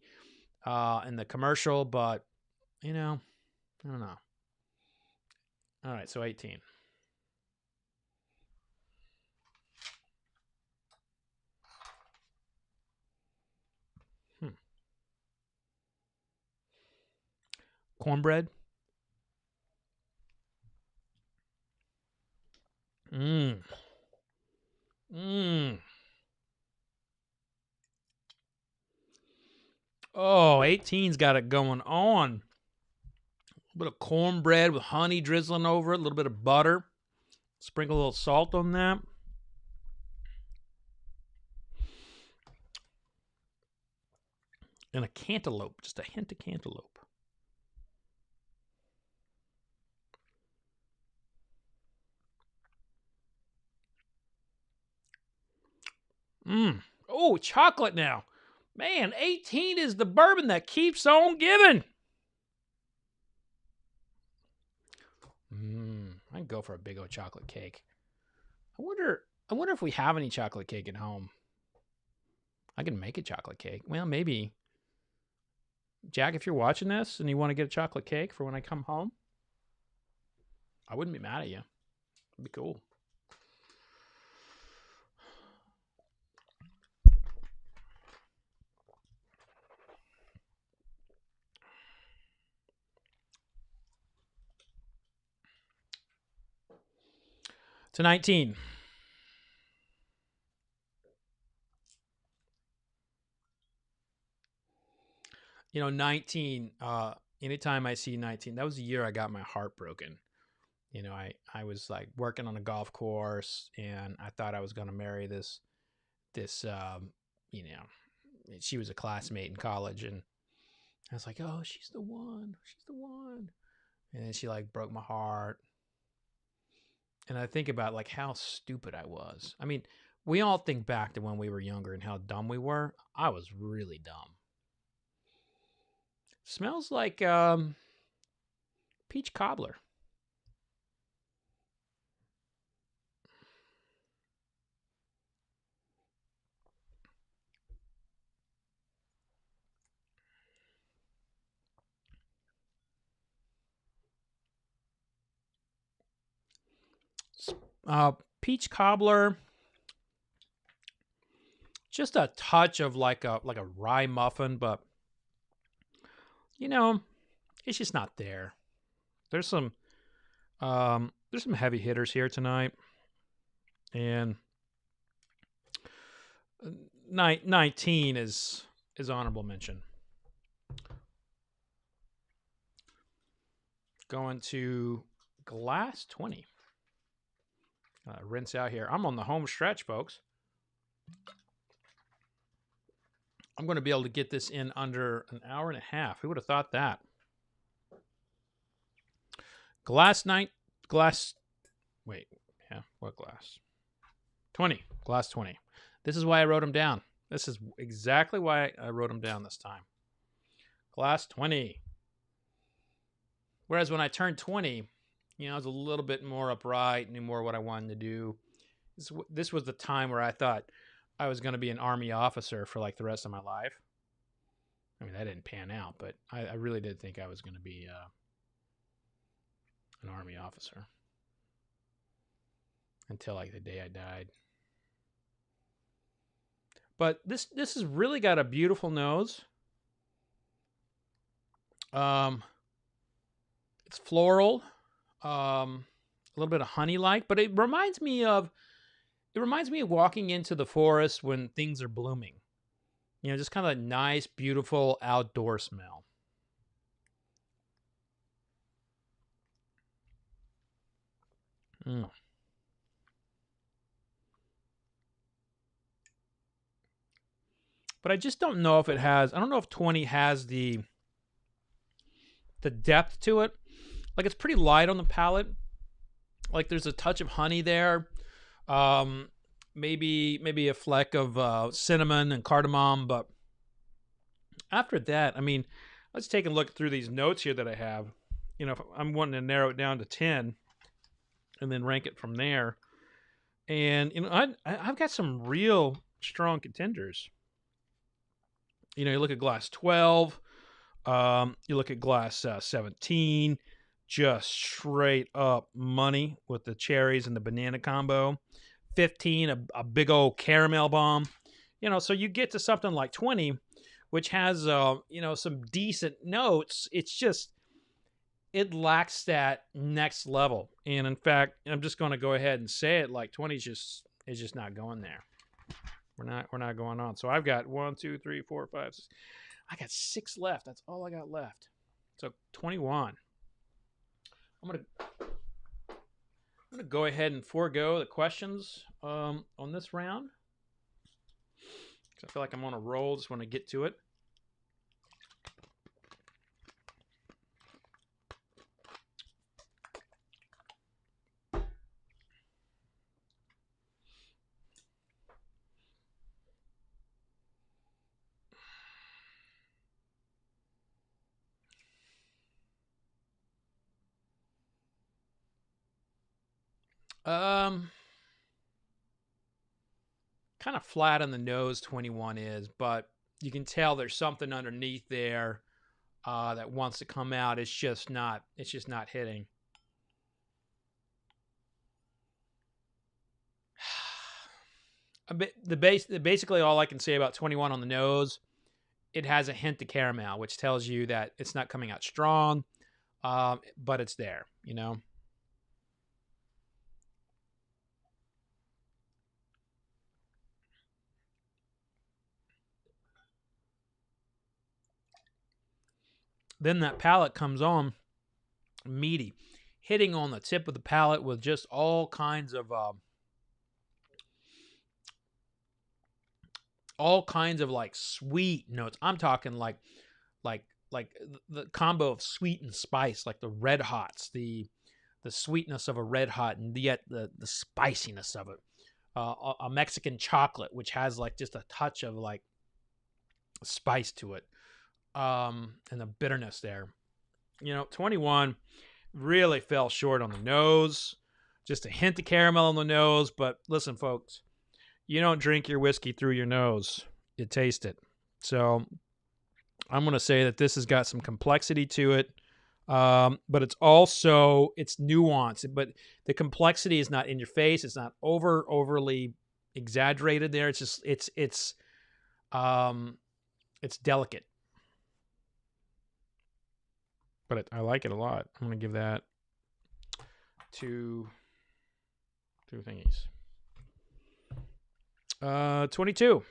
Speaker 1: in the commercial, but you know, I don't know. All right, so 18. Cornbread. Mmm. Mmm. Oh, 18's got it going on. A bit of cornbread with honey drizzling over it, a little bit of butter. Sprinkle a little salt on that. And a cantaloupe, just a hint of cantaloupe. Oh, chocolate now. Man, 18 is the bourbon that keeps on giving. I can go for a big old chocolate cake. I wonder if we have any chocolate cake at home. I can make a chocolate cake. Well, maybe. Jack, if you're watching this and you want to get a chocolate cake for when I come home, I wouldn't be mad at you. It'd be cool. To 19. You know, 19, anytime I see 19, that was the year I got my heart broken. You know, I was like working on a golf course and I thought I was going to marry this, you know, she was a classmate in college and I was like, oh, she's the one. She's the one. And then she like broke my heart. And I think about like how stupid I was. I mean, we all think back to when we were younger and how dumb we were. I was really dumb. Smells like peach cobbler. Peach cobbler. Just a touch of like a rye muffin, but you know, it's just not there. There's some heavy hitters here tonight, and 19 is honorable mention. Going to glass 20. Rinse out here. I'm on the home stretch, folks. I'm going to be able to get this in under an hour and a half. Who would have thought that? Glass. Wait, yeah, what glass? 20. Glass 20. This is why I wrote them down. This is exactly why I wrote them down this time. Glass 20. Whereas when I turned 20, you know, I was a little bit more upright, knew more what I wanted to do. This was the time where I thought I was going to be an Army officer for like the rest of my life. I mean, that didn't pan out, but I really did think I was going to be an Army officer until like the day I died. But this has really got a beautiful nose. It's floral, a little bit of honey-like, but it reminds me of walking into the forest when things are blooming. You know, just kind of a nice, beautiful outdoor smell. But I just don't know if it has. I don't know if 20 has the depth to it. Like, it's pretty light on the palate. Like, there's a touch of honey there. Maybe a fleck of cinnamon and cardamom. But after that, I mean, let's take a look through these notes here that I have. You know, if I'm wanting to narrow it down to 10 and then rank it from there. And, you know, I've got some real strong contenders. You know, you look at glass 12. You look at glass 17. Just straight up money with the cherries and the banana combo. 15, a big old caramel bomb. You know, so you get to something like 20, which has, you know, some decent notes. It's just, it lacks that next level. And in fact, I'm just going to go ahead and say it, like 20 is just not going there. We're not going on. So I've got 1, 2, 3, 4, 5, 6. I got 6 left. That's all I got left. So 21. I'm gonna go ahead and forego the questions on this round. I feel like I'm on a roll. Just want to get to it. Kind of flat on the nose 21 is, but you can tell there's something underneath there that wants to come out. It's just not hitting. Basically all I can say about 21 on the nose, it has a hint of caramel, which tells you that it's not coming out strong, but it's there, you know. Then that palate comes on meaty, hitting on the tip of the palate with just all kinds of like sweet notes. I'm talking like the combo of sweet and spice, like the red hots, the sweetness of a red hot, and yet the spiciness of it. A Mexican chocolate, which has like just a touch of like spice to it, and the bitterness there. You know, 21 really fell short on the nose. Just a hint of caramel on the nose, but listen, folks, you don't drink your whiskey through your nose. You taste it. So I'm going to say that this has got some complexity to it, but it's nuanced. But the complexity is not in your face. It's not overly exaggerated there. It's just it's delicate. But I like it a lot. I'm going to give that two thingies. 22.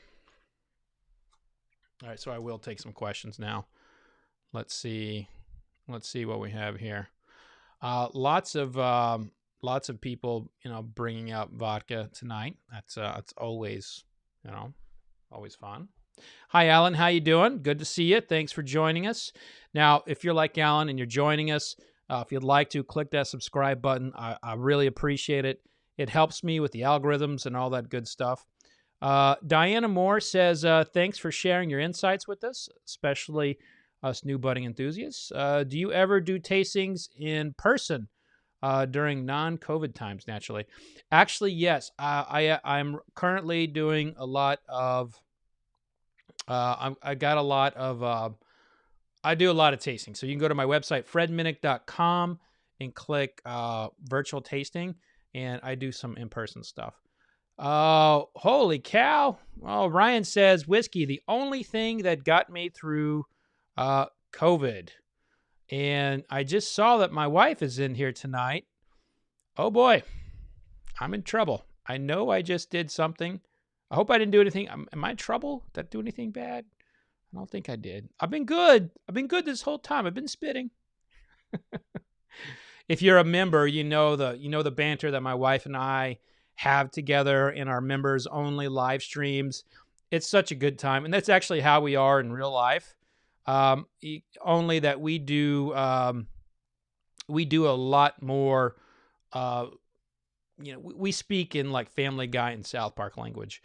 Speaker 1: All right, so I will take some questions now. Let's see what we have here. Lots of people, bringing up vodka tonight. That's always, always fun. Hi, Alan. How you doing? Good to see you. Thanks for joining us. Now, if you're like Alan and you're joining us, if you'd like to, click that subscribe button. I really appreciate it. It helps me with the algorithms and all that good stuff. Diana Moore says, thanks for sharing your insights with us, especially us new budding enthusiasts. Do you ever do tastings in person during non-COVID times, naturally? Actually, yes. I'm currently doing a lot of... I do a lot of tasting. So you can go to my website, fredminnick.com, and click virtual tasting, and I do some in-person stuff. Oh, holy cow. Oh, Ryan says, whiskey, the only thing that got me through COVID. And I just saw that my wife is in here tonight. Oh, boy. I'm in trouble. I know I just did something. I hope I didn't do anything. Am I in trouble? Did I do anything bad? I don't think I did. I've been good. I've been good this whole time. I've been spitting. If you're a member, you know the banter that my wife and I have together in our members only live streams. It's such a good time, and that's actually how we are in real life. Only that we do a lot more. We speak in like Family Guy and South Park language.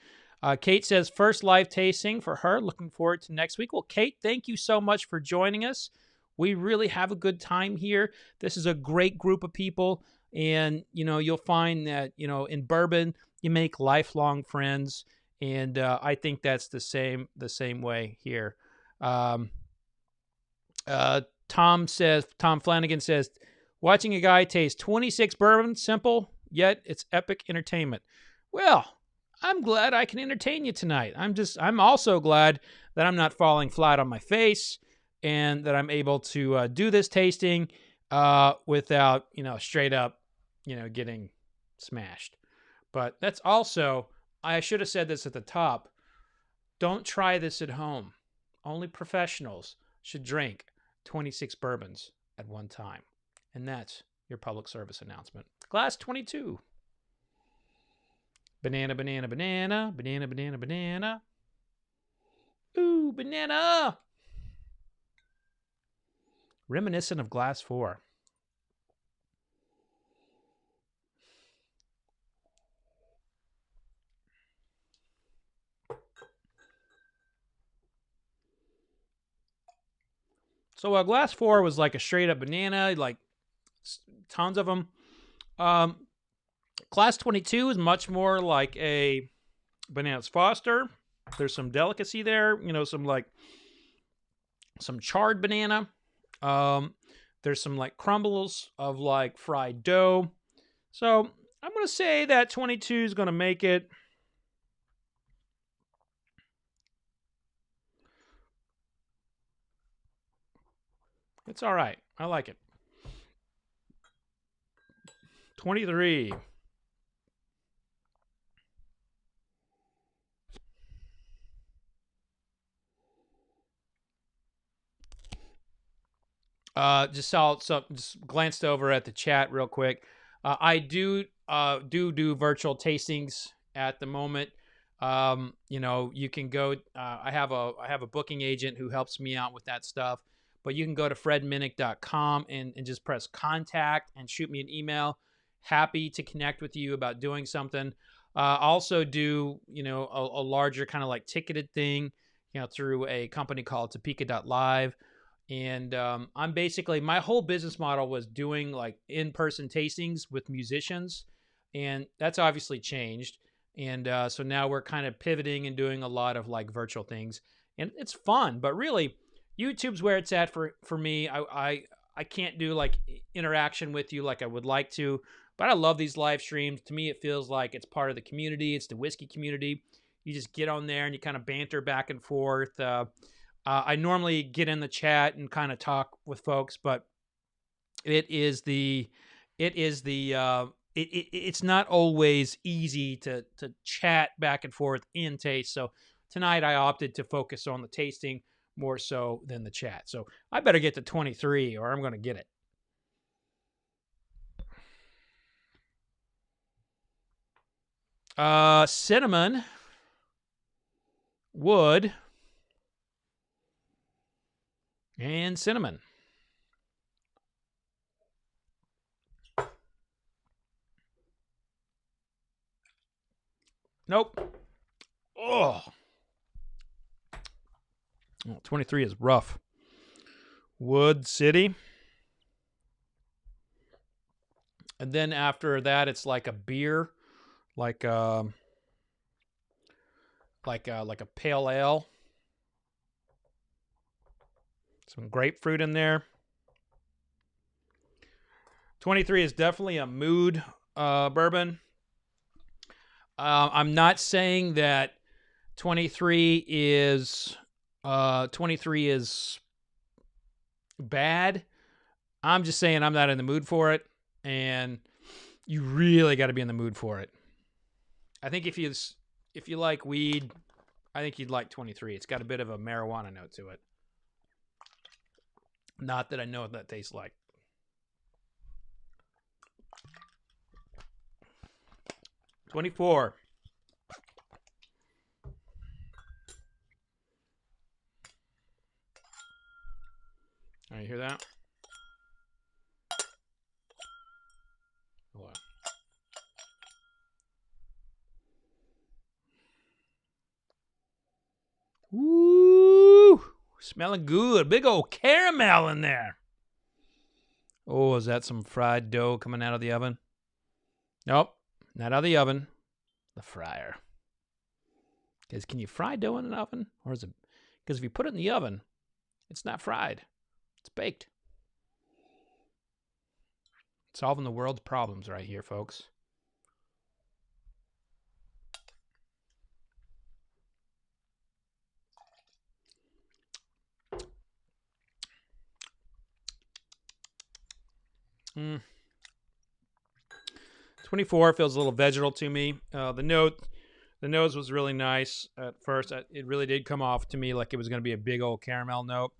Speaker 1: Kate says, first live tasting for her. Looking forward to next week. Well, Kate, thank you so much for joining us. We really have a good time here. This is a great group of people. And, you'll find that, in bourbon, you make lifelong friends. And I think that's the same way here. Tom Flanagan says, watching a guy taste 26 bourbon, simple, yet it's epic entertainment. Well, I'm glad I can entertain you tonight. I'm also glad that I'm not falling flat on my face and that I'm able to do this tasting without, straight up, getting smashed. But that's also, I should have said this at the top. Don't try this at home. Only professionals should drink 26 bourbons at one time. And that's your public service announcement. Glass 22. Banana, banana, banana, banana, banana, banana. Ooh, banana. Reminiscent of Glass 4. So Glass 4 was like a straight up banana, like tons of them. Class 22 is much more like a Bananas Foster. There's some delicacy there, you know, some charred banana. There's some like crumbles of like fried dough. So I'm going to say that 22 is going to make it. It's all right. I like it. 23. Just glanced over at the chat real quick. I do virtual tastings at the moment. You know, you can go. I have a booking agent who helps me out with that stuff. But you can go to fredminnick.com and just press contact and shoot me an email. Happy to connect with you about doing something. Also do, you know, a larger kind of like ticketed thing, you know, through a company called Topeka.live. And I'm basically, my whole business model was doing like in-person tastings with musicians. And that's obviously changed. And so now we're kind of pivoting and doing a lot of like virtual things. And it's fun, but really YouTube's where it's at for me. I can't do like interaction with you like I would like to, but I love these live streams. To me, it feels like it's part of the community. It's the whiskey community. You just get on there and you kind of banter back and forth. I normally get in the chat and kind of talk with folks, but it's not always easy to chat back and forth in taste. So tonight I opted to focus on the tasting more so than the chat. So I better get to 23 or I'm going to get it. Cinnamon, wood, and cinnamon. Nope. Oh, 23 is rough. Wood City. And then after that, it's like a beer, like a pale ale. Some grapefruit in there. 23 is definitely a mood bourbon. I'm not saying that 23 is bad. I'm just saying I'm not in the mood for it, and you really got to be in the mood for it. I think if you like weed, I think you'd like 23. It's got a bit of a marijuana note to it. Not that I know what that tastes like. $24. All right, you hear that? Hold on. Woo! Smelling good. Big old caramel in there. Oh, is that some fried dough coming out of the oven? Nope, not out of the oven. The fryer. Because can you fry dough in an oven? Or is it? Because if you put it in the oven, it's not fried. It's baked. Solving the world's problems right here, folks. Mm. 24 feels a little vegetal to me. The nose was really nice at first. It really did come off to me like it was going to be a big old caramel note.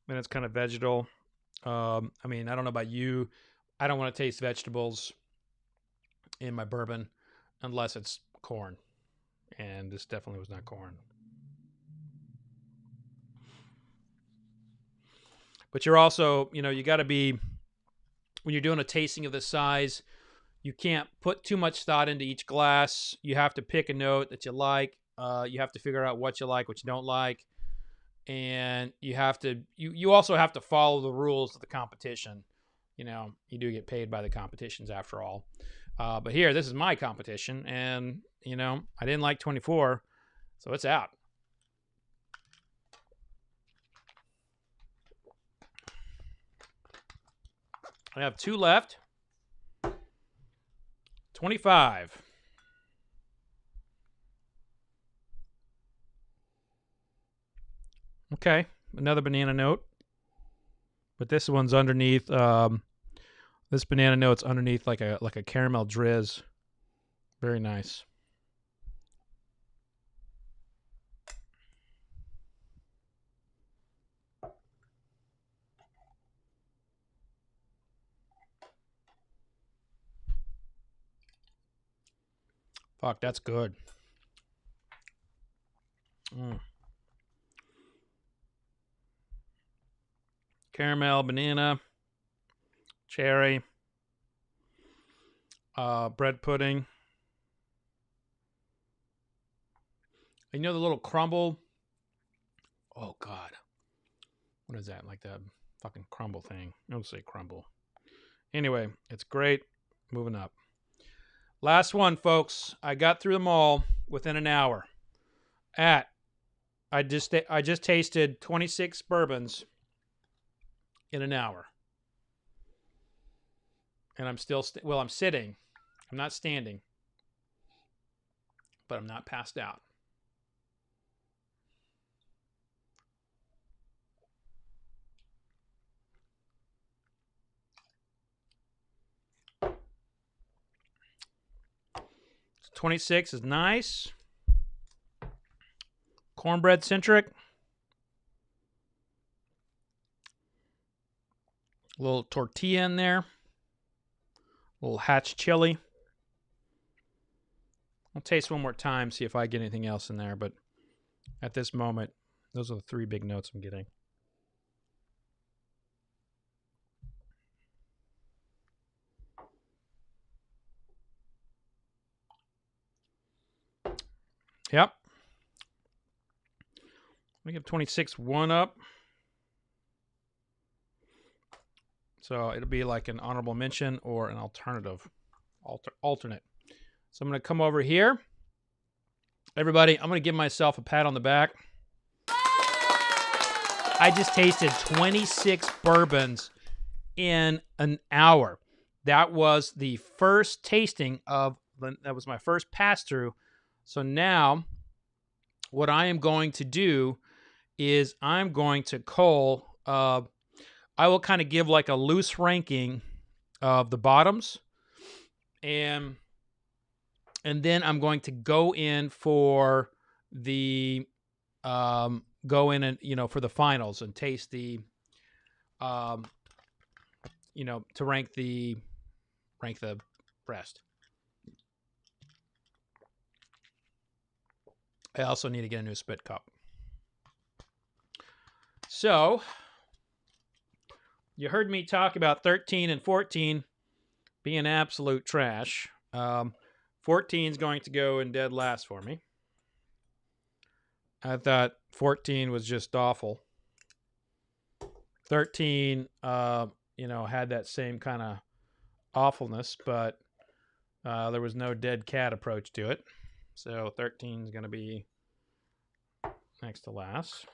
Speaker 1: Then it's kind of vegetal. I mean, I don't know about you. I don't want to taste vegetables in my bourbon unless it's corn. And this definitely was not corn. But you're also, you know, you got to be, when you're doing a tasting of this size, you can't put too much thought into each glass. You have to pick a note that you like. You have to figure out what you like, what you don't like. And you have to, you also have to follow the rules of the competition. You know, you do get paid by the competitions after all. But here, this is my competition, and, you know, I didn't like 24, so it's out. I have 2 left. 25. Okay, another banana note. But this one's underneath, this banana note's underneath like a caramel drizz. Very nice. Fuck, that's good. Caramel, banana, cherry, bread pudding. You know the little crumble? Oh, God. What is that? Like that fucking crumble thing. I don't say crumble. Anyway, it's great. Moving up. Last one, folks. I got through them all within an hour. I just tasted 26 bourbons in an hour. And I'm still, I'm sitting. I'm not standing. But I'm not passed out. So 26 is nice. Cornbread centric. A little tortilla in there. A little hatch chili. I'll taste one more time, see if I get anything else in there. But at this moment, those are the 3 big notes I'm getting. Yep. We give 26 one up. So it'll be like an honorable mention or an alternative. Alternate. So I'm going to come over here. Everybody, I'm going to give myself a pat on the back. I just tasted 26 bourbons in an hour. That was the first tasting of, that was my first pass through. So now what I am going to do is I'm going to cull, I will kind of give like a loose ranking of the bottoms. And then I'm going to go in for the, go in and, you know, for the finals and taste the, you know, to rank the rest. I also need to get a new spit cup. So, you heard me talk about 13 and 14 being absolute trash. 14 is going to go in dead last for me. I thought 14 was just awful. 13, you know, had that same kind of awfulness, but there was no dead cat approach to it. So 13 is going to be next to last.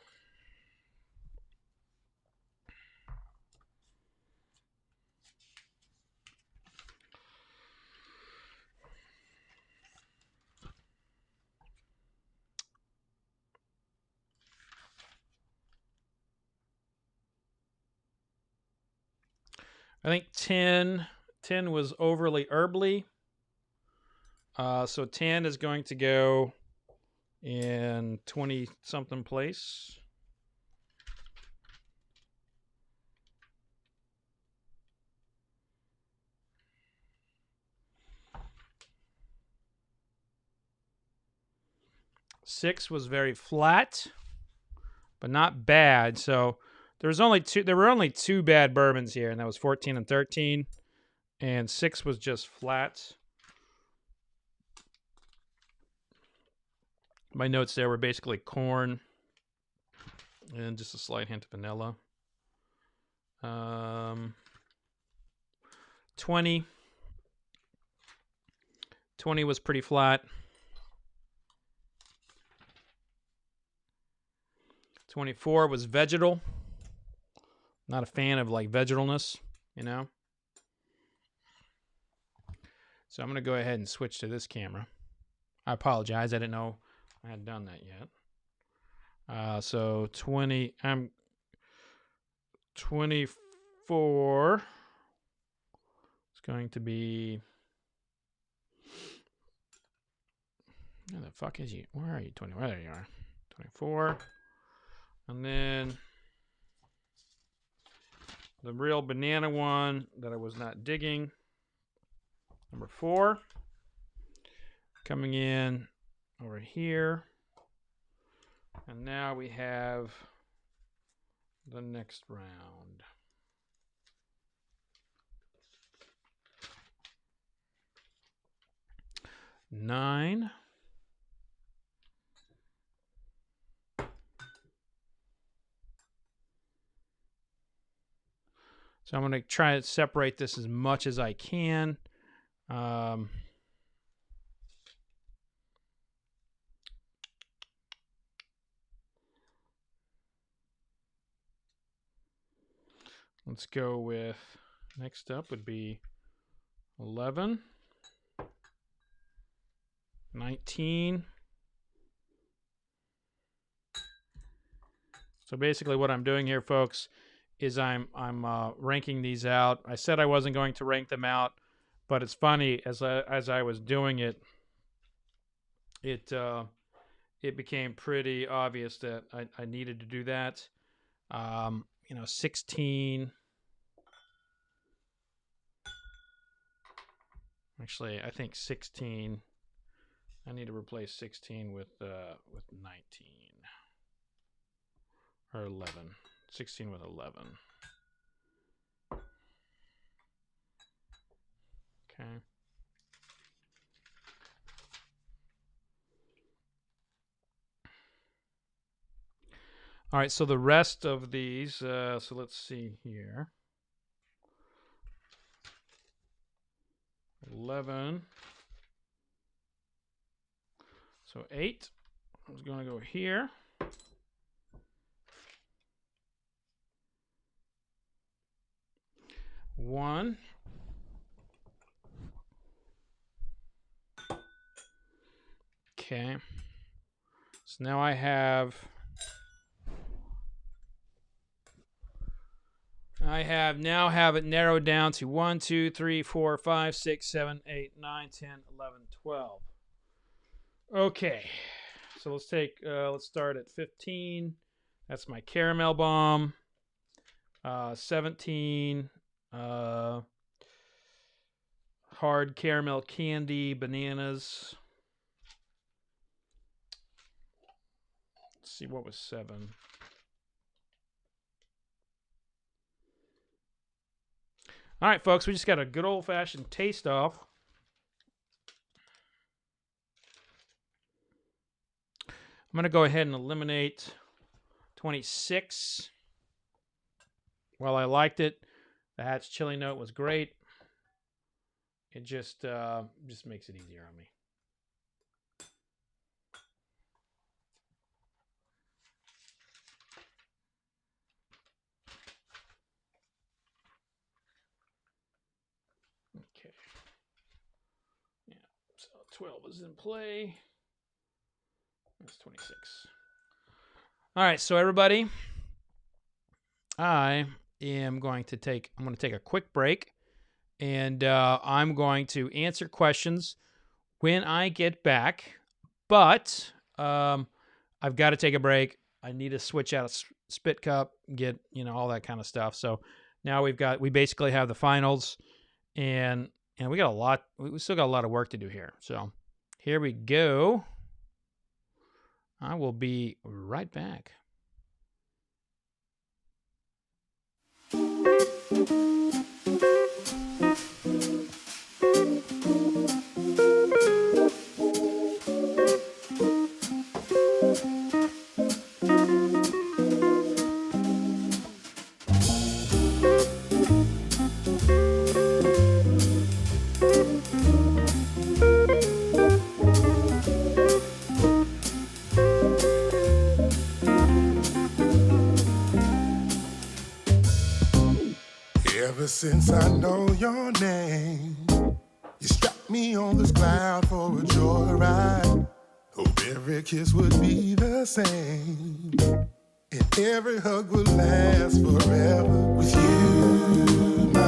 Speaker 1: I think 10 was overly herbly. So 10 is going to go in 20-something place. Six was very flat, but not bad. So there were only two bad bourbons here, and that was 14 and 13. And 6 was just flat. My notes there were basically corn and just a slight hint of vanilla. 20. 20 was pretty flat. 24 was vegetal. Not a fan of like vegetalness, you know. So I'm going to go ahead and switch to this camera. I apologize. I didn't know I had done that yet. So 20, I'm 24. It's going to be, where the fuck is you? Where are you? 20, there you are. 24. And then the real banana one that I was not digging. Number 4. Coming in over here. And now we have the next round. Nine. So I'm going to try to separate this as much as I can. Let's go with, next up would be 11, 19. So basically what I'm doing here, folks, is I'm ranking these out. I said I wasn't going to rank them out, but it's funny, as I was doing it, it became pretty obvious that I needed to do that. 16. Actually, I think 16. I need to replace 16 with 19 or 11. 16 with 11. Okay. All right, so the rest of these, so let's see here. 11. So 8. I was going to go here. 1. Okay. So now I now have it narrowed down to 1, 2, 3, 4, 5, 6, 7, 8, 9, 10, 11, 12. Okay. So let's start at 15. That's my caramel bomb. 17. Hard caramel candy, bananas. Let's see, what was 7? All right, folks, we just got a good old-fashioned taste off. I'm going to go ahead and eliminate 26. While I liked it, the Hatch chili note was great. It just makes it easier on me. Okay. Yeah, so 12 is in play. That's 26. All right, so everybody, I'm going to take a quick break, and I'm going to answer questions when I get back. But I've got to take a break. I need to switch out a spit cup, get all that kind of stuff. So now we basically have the finals, and we got a lot. We still got a lot of work to do here. So here we go. I will be right back.
Speaker 2: Ever since I know your name, you struck me on this cloud for a joyride. Hope every kiss would be the same, and every hug would last forever. With you, my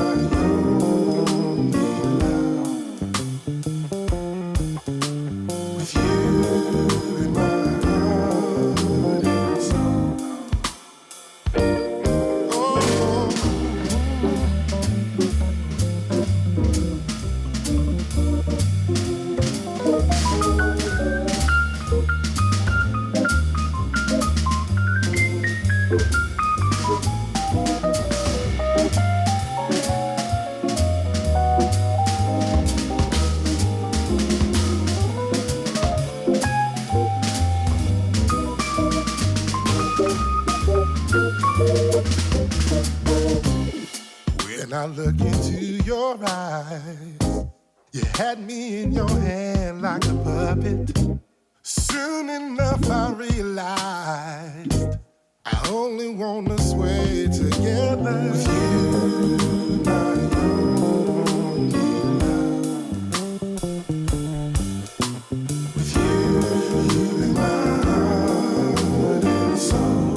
Speaker 2: only love. With you in my heart and soul. Oh, when I look into your eyes, you had me in your hand like a puppet. Soon enough I realized I only want to sway together. With you, my only love. With you in my heart and soul.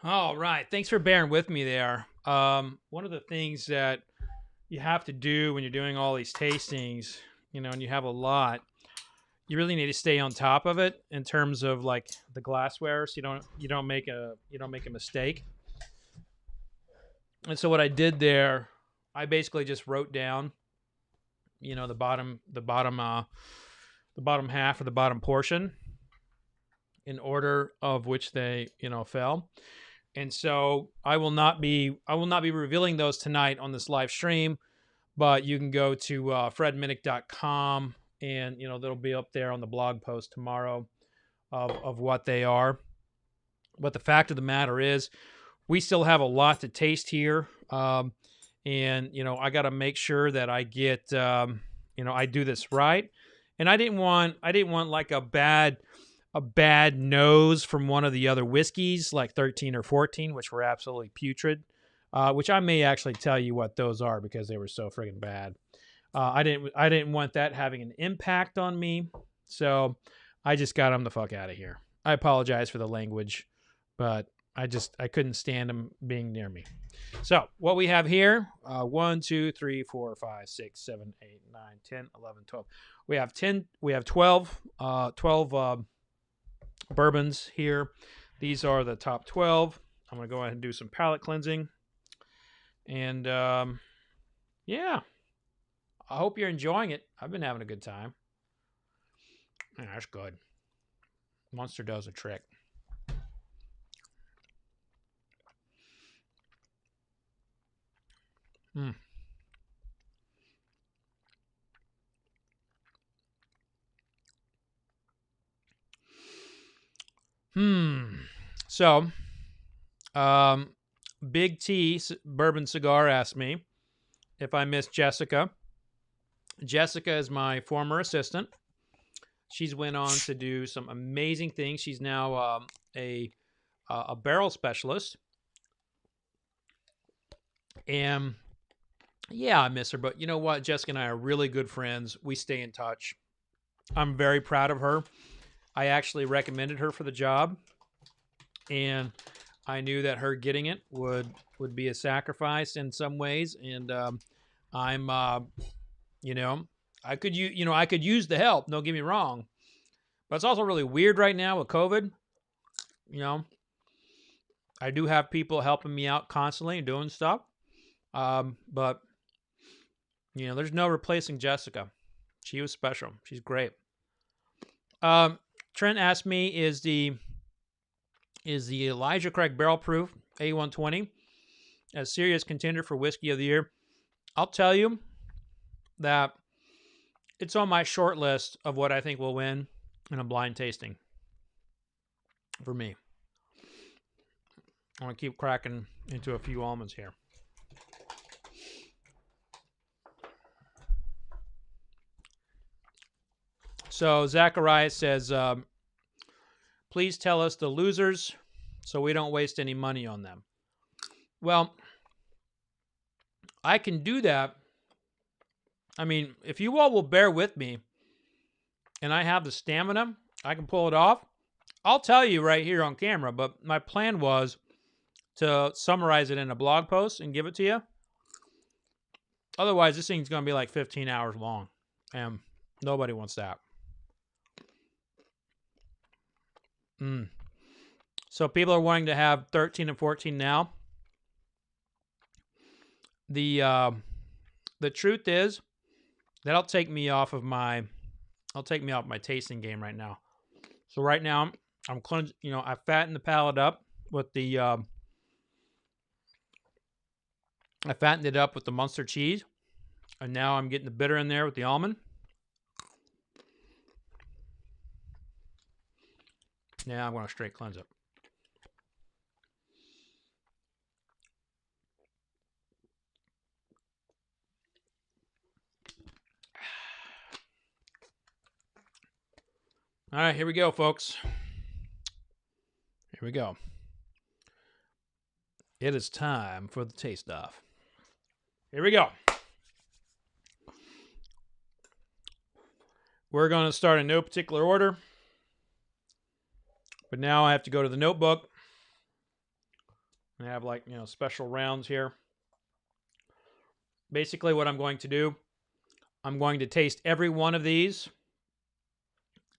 Speaker 1: All right. Thanks for bearing with me there. One of the things that you have to do when you're doing all these tastings, and you have a lot, you really need to stay on top of it in terms of like the glassware, so you don't make a mistake. And so what I did there, I basically just wrote down, the bottom half or the bottom portion in order of which they, fell. And so I will not be revealing those tonight on this live stream, but you can go to fredminnick.com, and that'll be up there on the blog post tomorrow of what they are. But the fact of the matter is, we still have a lot to taste here, and I got to make sure that I get I do this right. And I didn't want like a bad a bad nose from one of the other whiskeys, like 13 or 14, which were absolutely putrid. Which I may actually tell you what those are because they were so friggin' bad. I didn't want that having an impact on me, so I just got them the fuck out of here. I apologize for the language, but I couldn't stand them being near me. So what we have here, 1, 2, 3, 4, 5, 6, 7, 8, 9, 10, 11, 12. We have 12 bourbons here. These are the top 12. I'm going to go ahead and do some palate cleansing. And yeah, I hope you're enjoying it. I've been having a good time. Yeah, that's good. Monster does a trick. So, Big T Bourbon Cigar asked me if I miss Jessica. Jessica is my former assistant. She's went on to do some amazing things. She's now a barrel specialist. And yeah, I miss her. But you know what? Jessica and I are really good friends. We stay in touch. I'm very proud of her. I actually recommended her for the job. And I knew that her getting it would be a sacrifice in some ways. And I'm, you know, I could use the help. Don't get me wrong. But it's also really weird right now with COVID. You know, I do have people helping me out constantly and doing stuff. But, you know, there's no replacing Jessica. She was special. She's great. Trent asked me, is the Elijah Craig Barrel Proof A120 a serious contender for Whiskey of the Year? I'll tell you that it's on my short list of what I think will win in a blind tasting for me. I want to keep cracking into a few almonds here. So Zacharias says, please tell us the losers so we don't waste any money on them. Well, I can do that. I mean, if you all will bear with me and I have the stamina, I can pull it off. I'll tell you right here on camera, but my plan was to summarize it in a blog post and give it to you. Otherwise, this thing's going to be like 15 hours long, and nobody wants that. So people are wanting to have 13 and 14 now. The truth is that'll take me off my tasting game right now. So right now I'm cleansing, I fatten the palate up with the I fattened it up with the Munster cheese, and now I'm getting the bitter in there with the almond. Now I'm going to straight cleanse it. All right, here we go, folks. Here we go. It is time for the taste off. Here we go. We're going to start in no particular order. But now I have to go to the notebook. I have special rounds here. Basically what I'm going to do, I'm going to taste every one of these.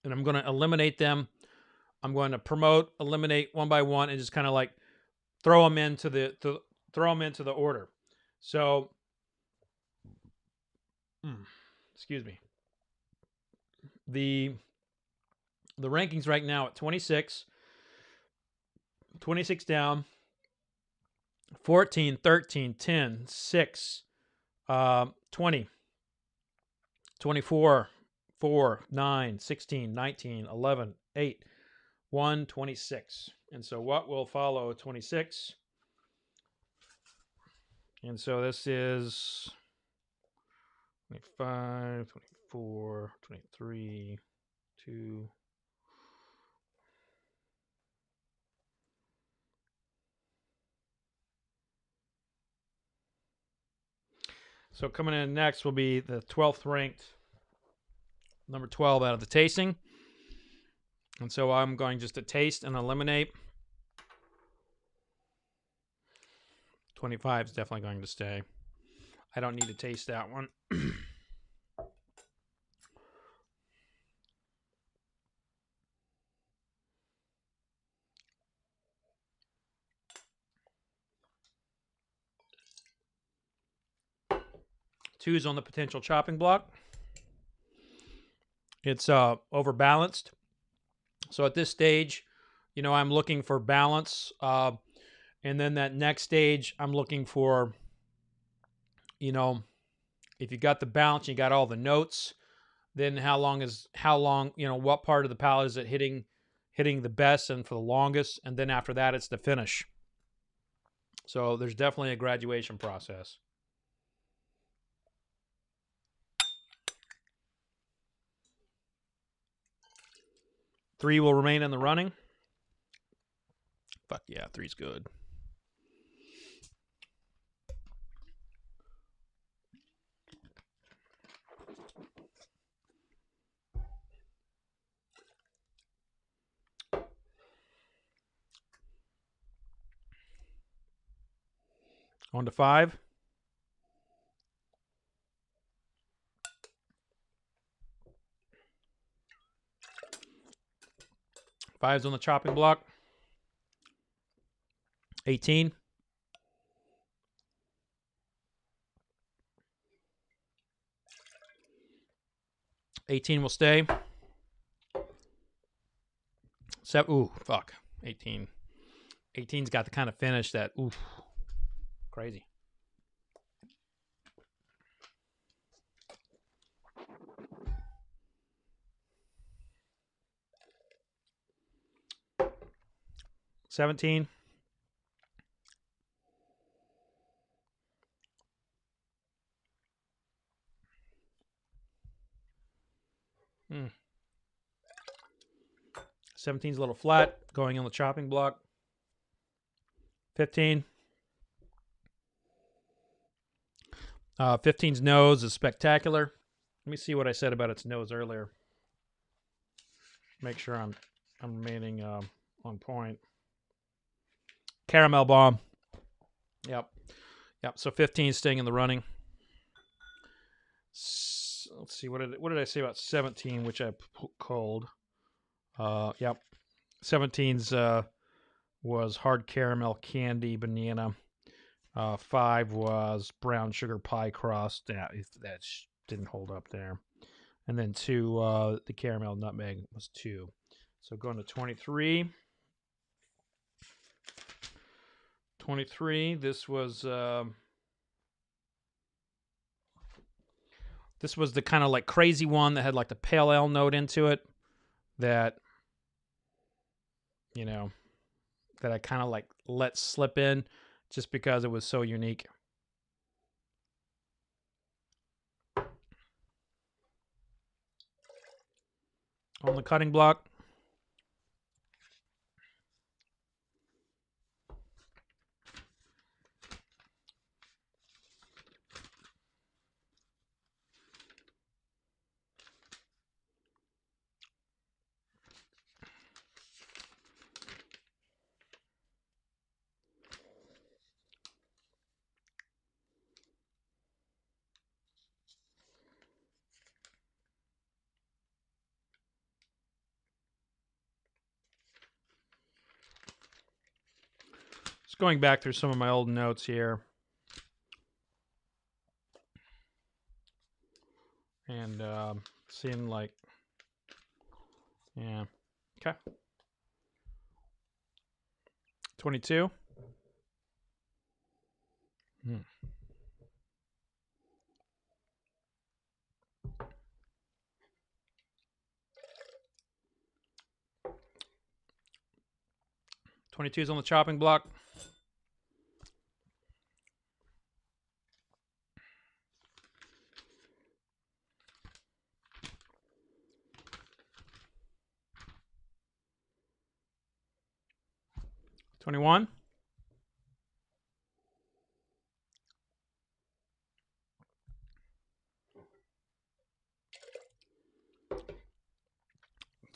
Speaker 1: And I'm going to eliminate them. I'm going to eliminate one by one, and just kind of like throw them into the order. So, excuse me. The rankings right now at 26 down, 14, 13, 10, 6, 20, 24, 4, 9, 16, 19, 11, 8, 1, 26. And so what will follow 26? And so this is 25, 24, 23, 2, So coming in next will be the 12th ranked number 12 out of the tasting. And so I'm going just to taste and eliminate. 25 is definitely going to stay. I don't need to taste that one. Two's on the potential chopping block. It's overbalanced. So at this stage, you know, I'm looking for balance. And then that next stage, I'm looking for, you know, if you got the balance, you got all the notes, then how long, you know, what part of the palate is it hitting the best and for the longest. And then after that, it's the finish. So there's definitely a graduation process. Three will remain in the running. Fuck yeah, three's good. On to five. Five's on the chopping block. 18. 18 will stay. Ooh, fuck. 18. 18's got the kind of finish that, oof, crazy. $17. Hmm. 17's a little flat, going on the chopping block. 15. 15's nose is spectacular. Let me see what I said about its nose earlier. Make sure I'm remaining on point. Caramel bomb. Yep. So 15 staying in the running. Let's see, what did I say about 17, which I called? Yep. 17's was hard caramel candy banana. 5 was brown sugar pie crust. That didn't hold up there. And then 2, the caramel nutmeg was 2. So going to 23. 23. This was the kind of like crazy one that had like the pale ale note into it. That, you know, that I kind of like let slip in just because it was so unique. On the cutting block. Just going back through some of my old notes here. And seeing like, yeah, okay. 22. 22 is on the chopping block. $21.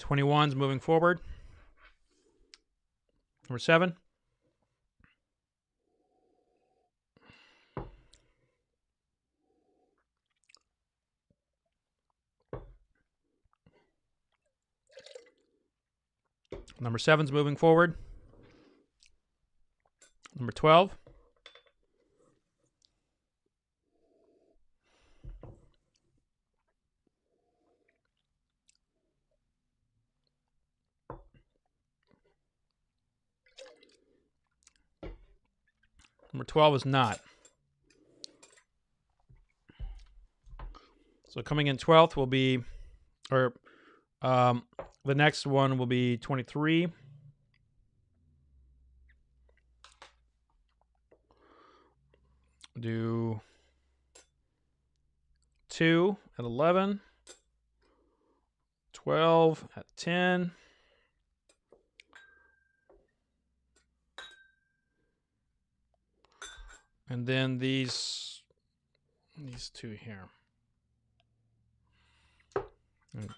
Speaker 1: 21's moving forward. Number 7. Number 7's moving forward. Number 12. Number 12 is not. So coming in 12th will be, or the next one will be 23. Do 2 at 11. 12 at 10. And then these two here. And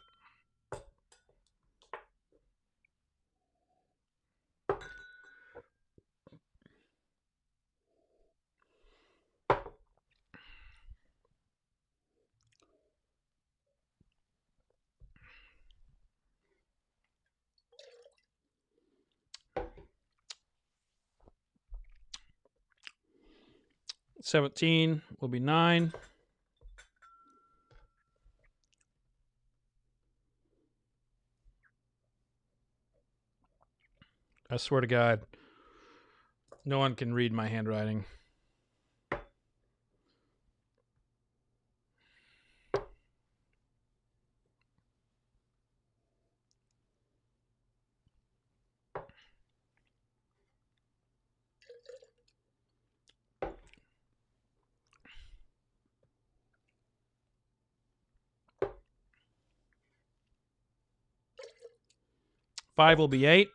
Speaker 1: $17 will be 9. I swear to God, no one can read my handwriting. Five will be 8.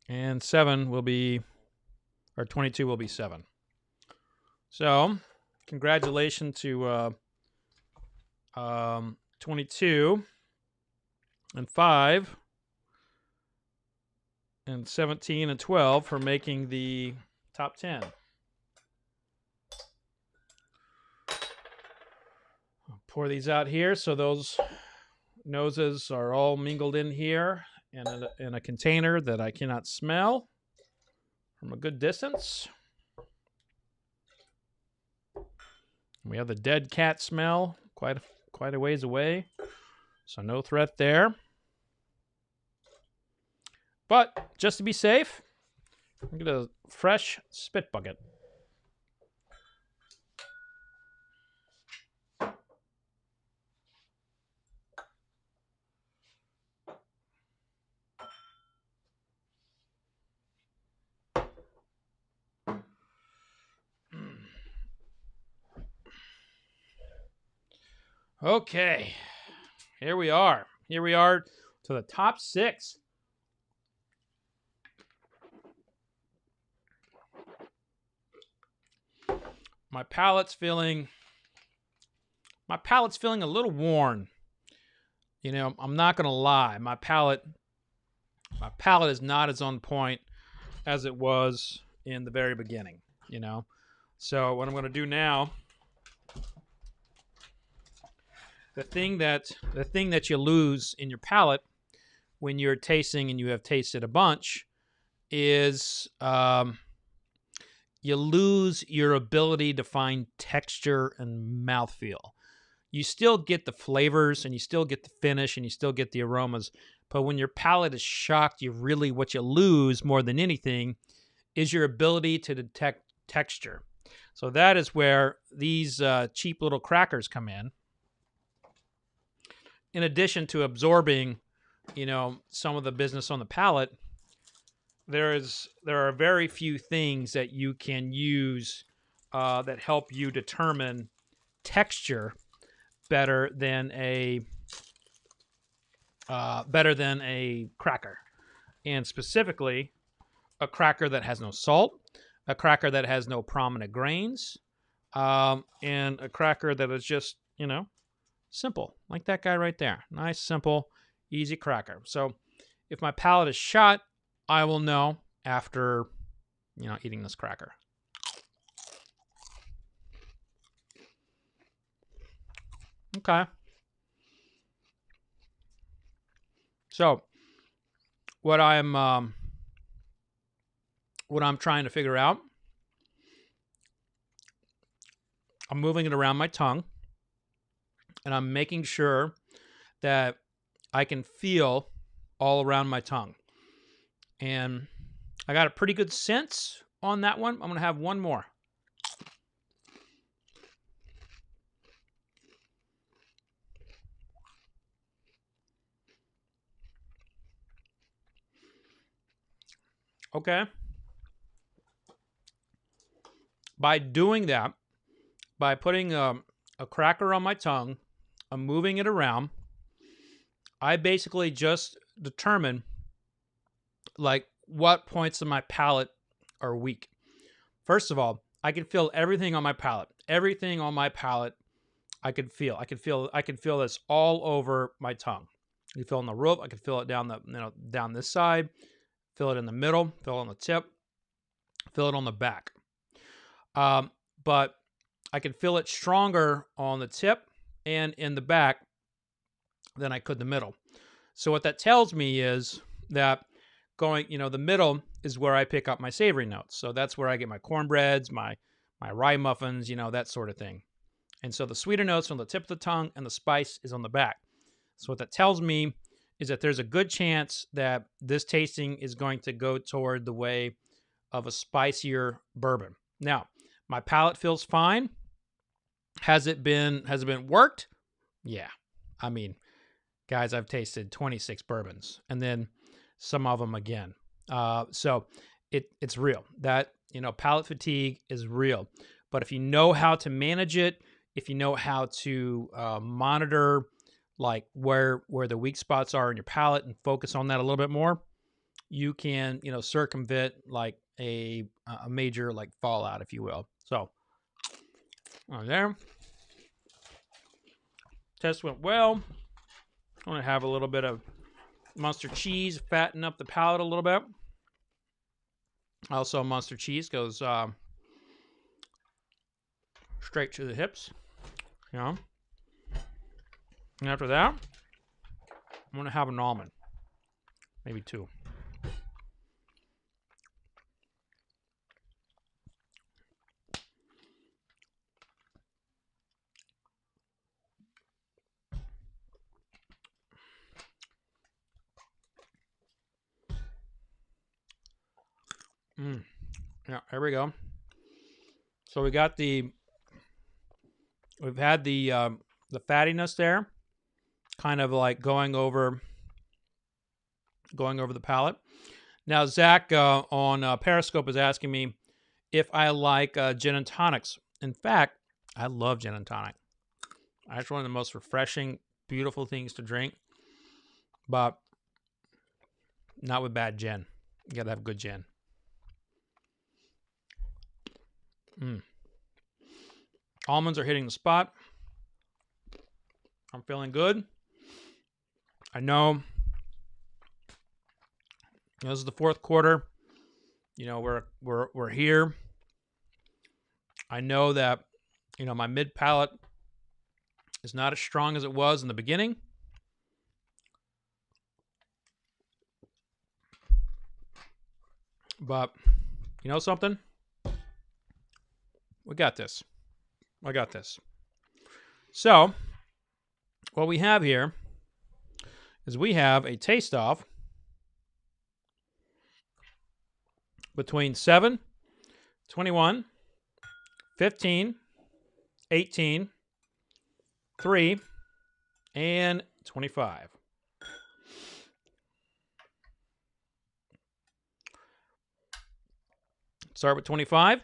Speaker 1: And 7 will be, or 22 will be 7. So, congratulations to 22 and 5 and 17 and 12 for making the top 10. I'll pour these out here so those noses are all mingled in here in a container that I cannot smell from a good distance. We have the dead cat smell quite a ways away, so no threat there. But just to be safe, I'm going to fresh spit bucket. Okay, here we are. Here we are to the top 6. My palate's feeling a little worn. You know, I'm not gonna lie. My palate is not as on point as it was in the very beginning. You know, so what I'm gonna do now. The thing that you lose in your palate when you're tasting and you have tasted a bunch is you lose your ability to find texture and mouthfeel. You still get the flavors and you still get the finish and you still get the aromas, but when your palate is shocked, what you lose more than anything is your ability to detect texture. So that is where these cheap little crackers come in. In addition to absorbing, you know, some of the business on the palate, there are very few things that you can use that help you determine texture better than a cracker, and specifically a cracker that has no salt, a cracker that has no prominent grains, and a cracker that is just, you know, Simple, like that guy right there. Nice, simple, easy cracker. So if my palate is shot, I will know after, eating this cracker. Okay. So what I'm trying to figure out, I'm moving it around my tongue, and I'm making sure that I can feel all around my tongue. And I got a pretty good sense on that one. I'm going to have one more. Okay. By doing that, by putting a cracker on my tongue, I'm moving it around, I basically just determine like what points of my palate are weak. First of all, I can feel everything on my palate. Everything on my palate I could feel. I could feel this all over my tongue. I can feel it on the roof. I can feel it down this side. Feel it in the middle. Feel it on the tip. Feel it on the back. But I can feel it stronger on the tip and in the back than I could the middle. So what that tells me is that the middle is where I pick up my savory notes. So that's where I get my cornbreads, my rye muffins, that sort of thing. And so the sweeter notes on the tip of the tongue and the spice is on the back. So what that tells me is that there's a good chance that this tasting is going to go toward the way of a spicier bourbon. Now, my palate feels fine. Has it been worked? Yeah. I mean, guys, I've tasted 26 bourbons and then some of them again. So it's real. That, palate fatigue is real. But if you know how to manage it, if you know how to monitor like where the weak spots are in your palate and focus on that a little bit more, you can, circumvent like a major like fallout, if you will. So there. Test went well. I'm going to have a little bit of Munster cheese, fatten up the palate a little bit. Also, Munster cheese goes straight to the hips. And after that, I'm going to have an almond. Maybe two. Yeah, there we go. So we've had the fattiness there, kind of like going over the palate. Now Zach on Periscope is asking me if I like gin and tonics. In fact, I love gin and tonic. It's one of the most refreshing, beautiful things to drink, but not with bad gin. You gotta have good gin. Almonds are hitting the spot. I'm feeling good. I know this is the fourth quarter. We're here. I know that my mid palate is not as strong as it was in the beginning. But you know something? We got this. I got this. So, what we have here is we have a taste-off between 7, 21, 15, 18, 3, and 25. Start with 25.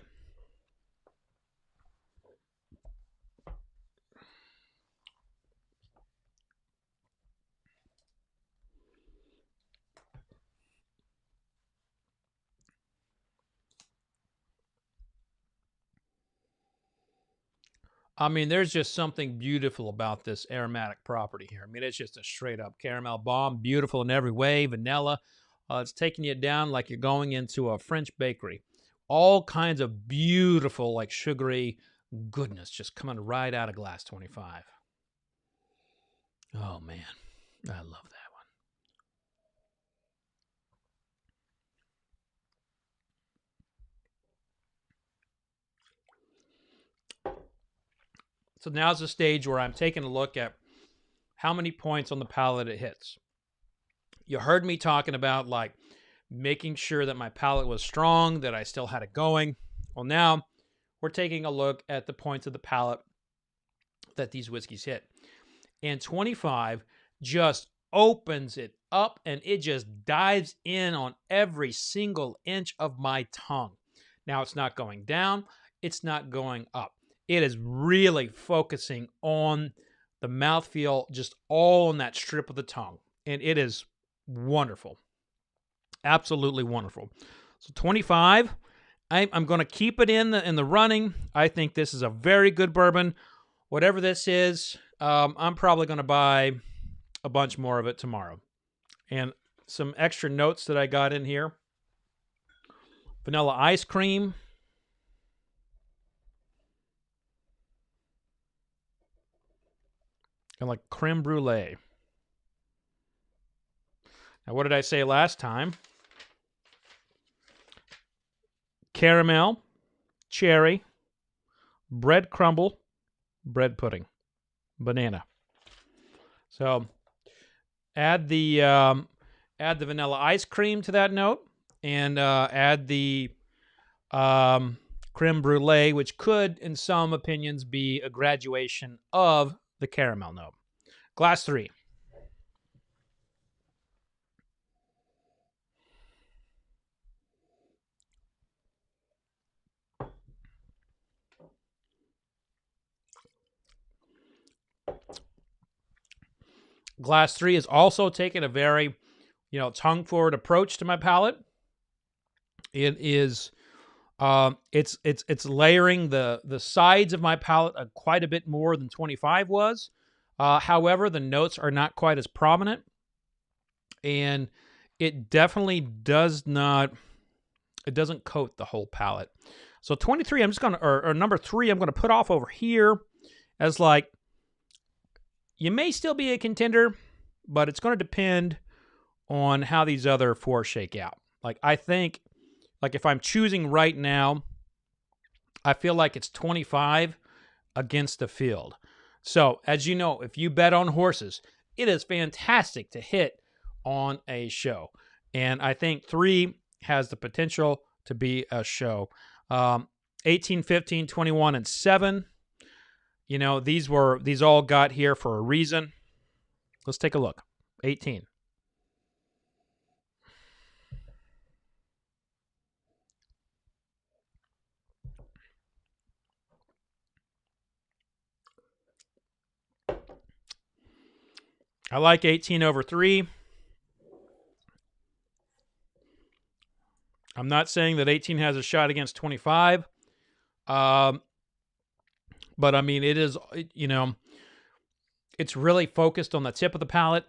Speaker 1: I mean, there's just something beautiful about this aromatic property here. I mean, it's just a straight up caramel bomb, beautiful in every way, vanilla. It's taking you down like you're going into a French bakery. All kinds of beautiful, like sugary goodness just coming right out of glass 25. Oh, man. I love that one. So now's the stage where I'm taking a look at how many points on the palate it hits. You heard me talking about like making sure that my palate was strong, that I still had it going. Well, now we're taking a look at the points of the palate that these whiskeys hit. And 25 just opens it up and it just dives in on every single inch of my tongue. Now it's not going down, it's not going up. It is really focusing on the mouthfeel, just all on that strip of the tongue. And it is wonderful. Absolutely wonderful. So 25, I'm going to keep it in the running. I think this is a very good bourbon. Whatever this is, I'm probably going to buy a bunch more of it tomorrow. And some extra notes that I got in here. Vanilla ice cream. And like creme brulee. Now, what did I say last time? Caramel, cherry, bread crumble, bread pudding, banana. So add the vanilla ice cream to that note, and add the creme brulee, which could, in some opinions, be a graduation of the caramel note. Glass 3. Glass 3 is also taking a very, tongue-forward approach to my palate. It is, it's layering the sides of my palate quite a bit more than 25 was. However, the notes are not quite as prominent, and it definitely doesn't coat the whole palate. So 23, I'm just gonna, or number 3, I'm gonna put off over here as like, you may still be a contender, but it's going to depend on how these other 4 shake out. Like, I think, like, if I'm choosing right now, I feel like it's 25 against the field. So, as you know, if you bet on horses, it is fantastic to hit on a show. And I think 3 has the potential to be a show. 18, 15, 21, and 7. These all got here for a reason. Let's take a look. 18. I like 18 over 3. I'm not saying that 18 has a shot against 25. But I mean, it is, it's really focused on the tip of the palate,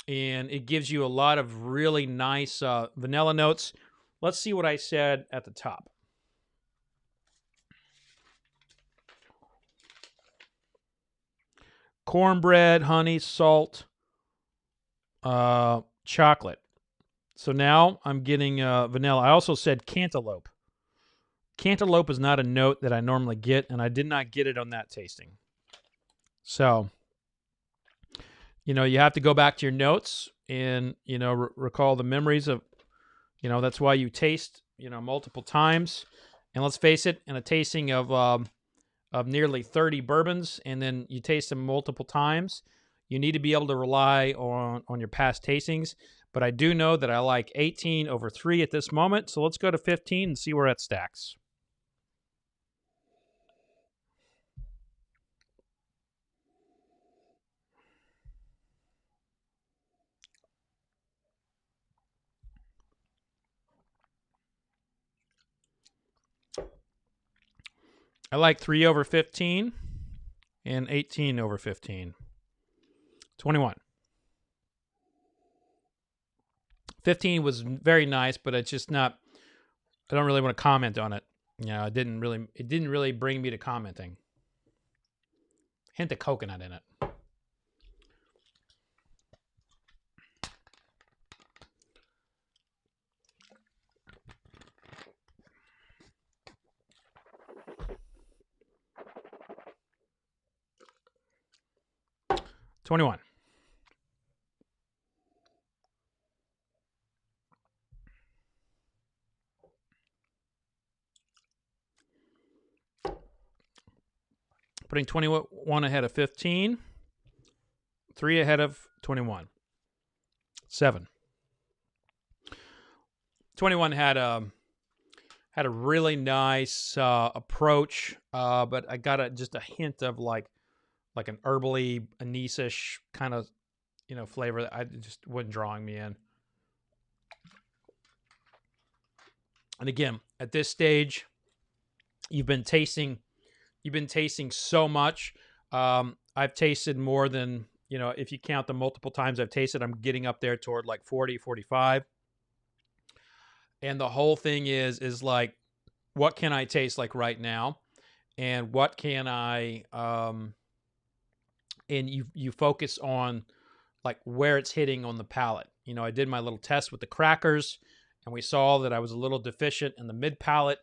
Speaker 1: and it gives you a lot of really nice vanilla notes. Let's see what I said at the top. Cornbread, honey, salt, chocolate. So now I'm getting vanilla. I also said cantaloupe. Cantaloupe is not a note that I normally get, and I did not get it on that tasting. So, you have to go back to your notes and, recall the memories of, that's why you taste, multiple times. And let's face it, in a tasting of nearly 30 bourbons, and then you taste them multiple times, you need to be able to rely on your past tastings. But I do know that I like 18 over 3 at this moment, so let's go to 15 and see where that stacks. I like 3 over 15. and 18 over 15. 21. 15 was very nice, but it's just not, I don't really want to comment on it. You know, it didn't really bring me to commenting. Hint of coconut in it. $21. Putting 21 ahead of 15. 3 ahead of 21. 7. 21 had a really nice approach, but I got just a hint of like an herbally anise-ish kind of, you know, flavor that I just wasn't drawing me in. And again, at this stage, you've been tasting so much. I've tasted more than, you know, if you count the multiple times I've tasted, I'm getting up there toward like 40, 45. And the whole thing is like, what can I taste like right now? And what can I, and you focus on like where it's hitting on the palate. You know, I did my little test with the crackers and we saw that I was a little deficient in the mid palate.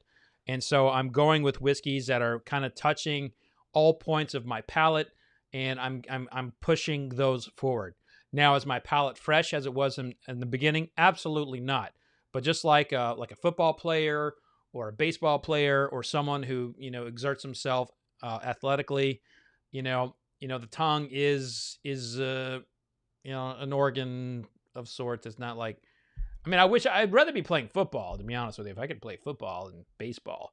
Speaker 1: And so I'm going with whiskeys that are kind of touching all points of my palate, and I'm pushing those forward. Now, is my palate fresh as it was in the beginning? Absolutely not. But just like a football player or a baseball player or someone who, you know, exerts himself athletically, you know, the tongue is you know, an organ of sorts. It's not like, I mean, I'd rather be playing football, to be honest with you. If I could play football and baseball,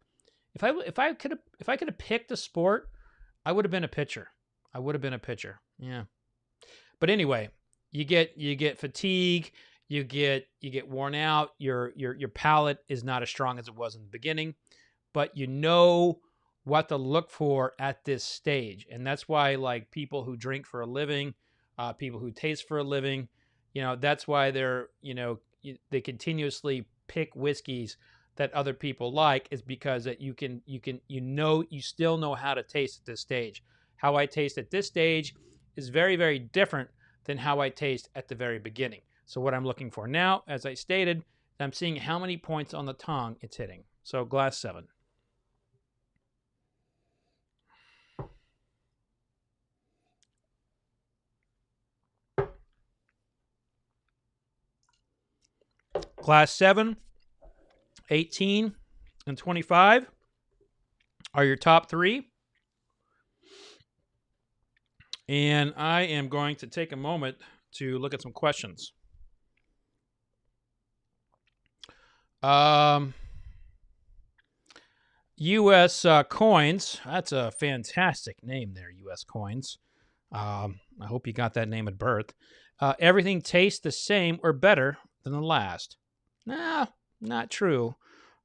Speaker 1: if I could have picked a sport, I would have been a pitcher. I would have been a pitcher. Yeah. But anyway, you get fatigue, you get worn out. Your palate is not as strong as it was in the beginning, but you know what to look for at this stage, and that's why, like, people who drink for a living, people who taste for a living, you know, that's why they're, you know, they continuously pick whiskeys that other people like, is because that you still know how to taste at this stage. How I taste at this stage is very, very different than how I taste at the very beginning. So what I'm looking for now, as I stated, I'm seeing how many points on the tongue it's hitting. So glass 7. Glass 7, 18, and 25 are your top 3. And I am going to take a moment to look at some questions. U.S. Coins. That's a fantastic name there, U.S. Coins. I hope you got that name at birth. Everything tastes the same or better than the last. Nah, not true.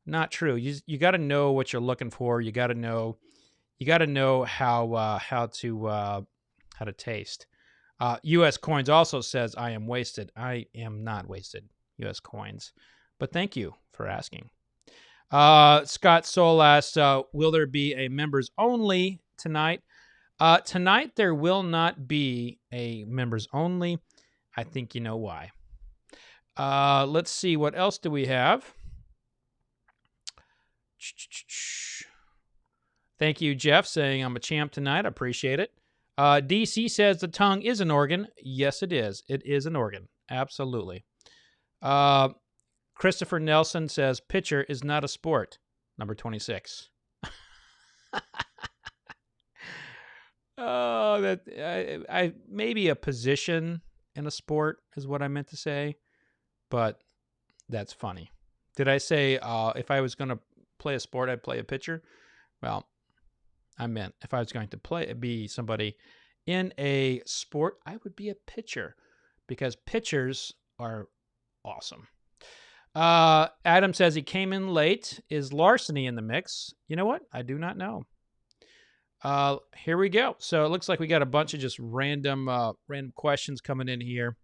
Speaker 1: Not true. You got to know what you're looking for. You got to know how to taste. U.S. Coins also says I am wasted. I am not wasted, U.S. Coins. But thank you for asking. Scott Soul asks, will there be a members only tonight? Tonight there will not be a members only. I think you know why. Let's see, what else do we have? Thank you, Jeff, saying I'm a champ tonight. I appreciate it. DC says the tongue is an organ. Yes, it is. It is an organ. Absolutely. Christopher Nelson says pitcher is not a sport. Number 26. Oh, that I maybe a position in a sport is what I meant to say, but that's funny. Did I say if I was going to play a sport, I'd play a pitcher? Well, I meant if I was going to be somebody in a sport, I would be a pitcher, because pitchers are awesome. Adam says he came in late. Is Larceny in the mix? You know what? I do not know. Here we go. So it looks like we got a bunch of just random questions coming in here.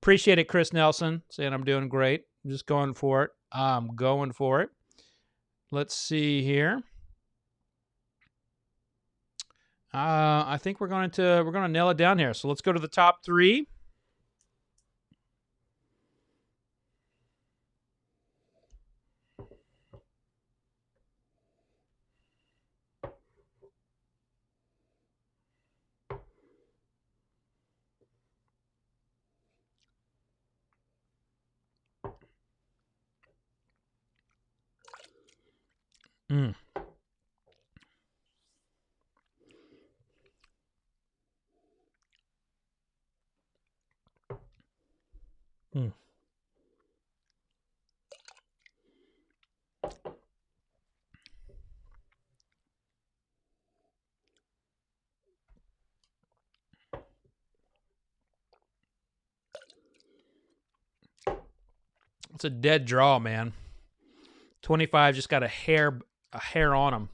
Speaker 1: Appreciate it, Chris Nelson, saying I'm doing great. I'm just going for it. I'm going for it. Let's see here. I think we're going to nail it down here. So let's go to the top 3. Mm. Mm. It's a dead draw, man. 25 just got a hair on him.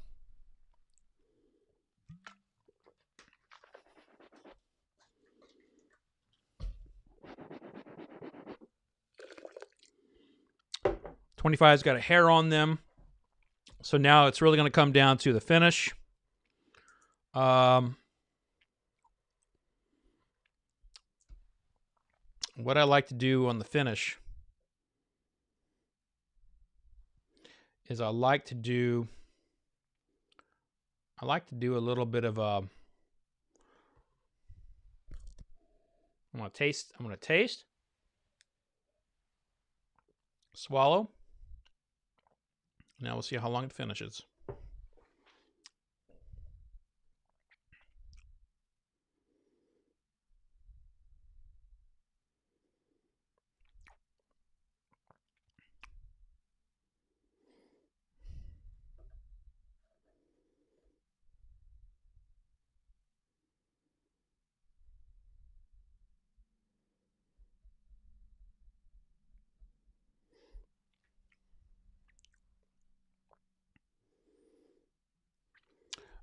Speaker 1: 's got a hair on them. So now it's really going to come down to the finish. What I like to do on the finish is I like to do a little bit of a I'm going to taste. Swallow. Now we'll see how long it finishes.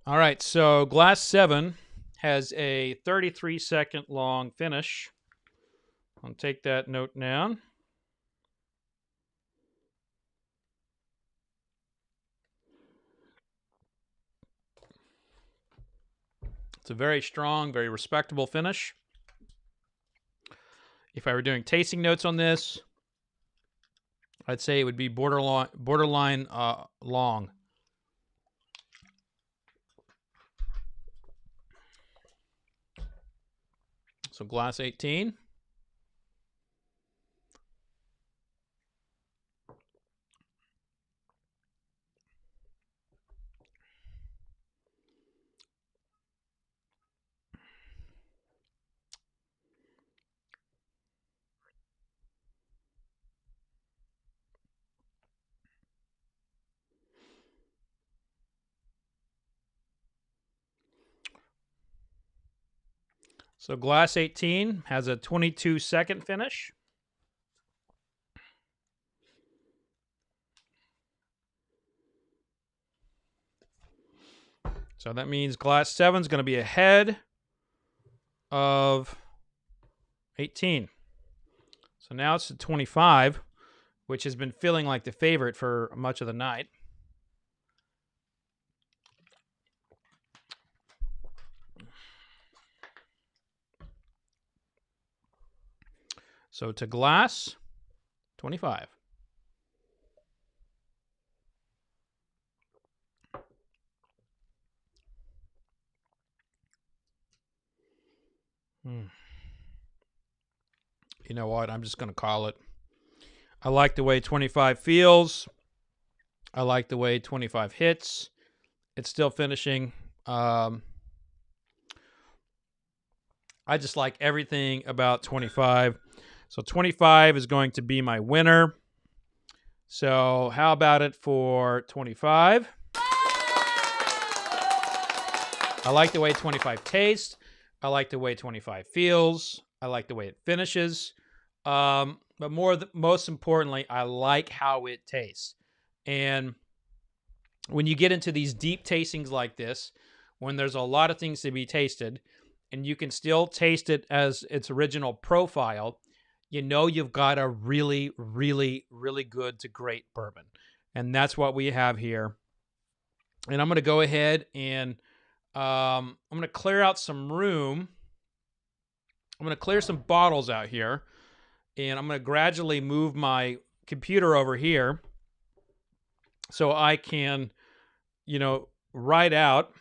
Speaker 1: All right, so glass 7 has a 33-second long finish. I'll take that note down. It's a very strong, very respectable finish. If I were doing tasting notes on this, I'd say it would be borderline long. So glass 18. So glass 18 has a 22-second finish. So that means glass 7 is going to be ahead of 18. So now it's at 25, which has been feeling like the favorite for much of the night. So to glass, 25. You know what? I'm just going to call it. I like the way 25 feels. I like the way 25 hits. It's still finishing. I just like everything about 25. So 25 is going to be my winner. So how about it for 25? I like the way 25 tastes. I like the way 25 feels. I like the way it finishes. But most importantly, I like how it tastes. And when you get into these deep tastings like this, when there's a lot of things to be tasted and you can still taste it as its original profile, you know you've got a really, really, really good to great bourbon. And that's what we have here. And I'm going to go ahead and I'm going to clear out some room. I'm going to clear some bottles out here. And I'm going to gradually move my computer over here so I can, write out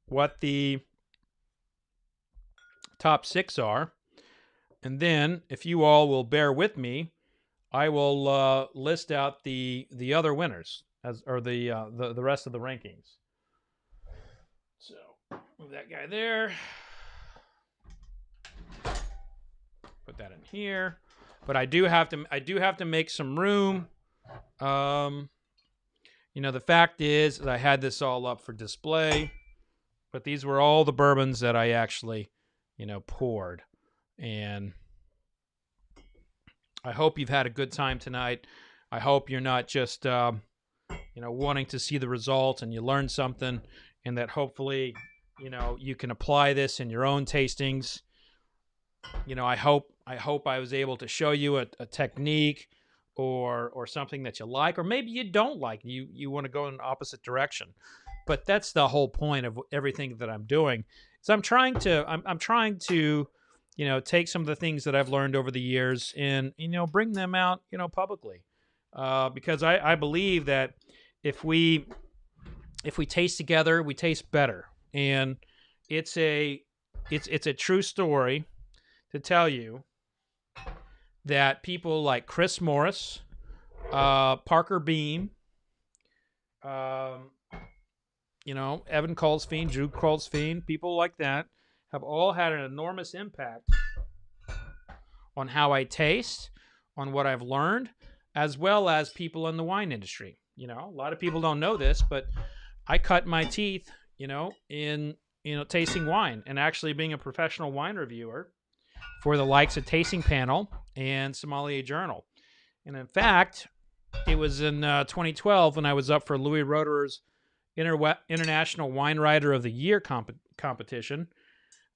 Speaker 1: what the top 6 are. And then, if you all will bear with me, I will list out the other winners, or the rest of the rankings. So, move that guy there. Put that in here. But I do have to make some room. The fact is I had this all up for display, but these were all the bourbons that I actually, poured. And I hope you've had a good time tonight. I hope you're not just, wanting to see the result and you learn something, and that hopefully, you can apply this in your own tastings. I hope I was able to show you a technique or something that you like, or maybe you don't like. You want to go in an opposite direction. But that's the whole point of everything that I'm doing. So I'm trying to take some of the things that I've learned over the years and bring them out publicly, because I believe that if we taste together, we taste better. And it's a true story to tell you that people like Chris Morris, Parker Beam, Evan Colesfiend, Drew Colesfiend, people like that have all had an enormous impact on how I taste, on what I've learned, as well as people in the wine industry. A lot of people don't know this, but I cut my teeth, in tasting wine and actually being a professional wine reviewer for the likes of Tasting Panel and Sommelier Journal. And in fact, it was in 2012 when I was up for Louis Roederer's International Wine Writer of the Year competition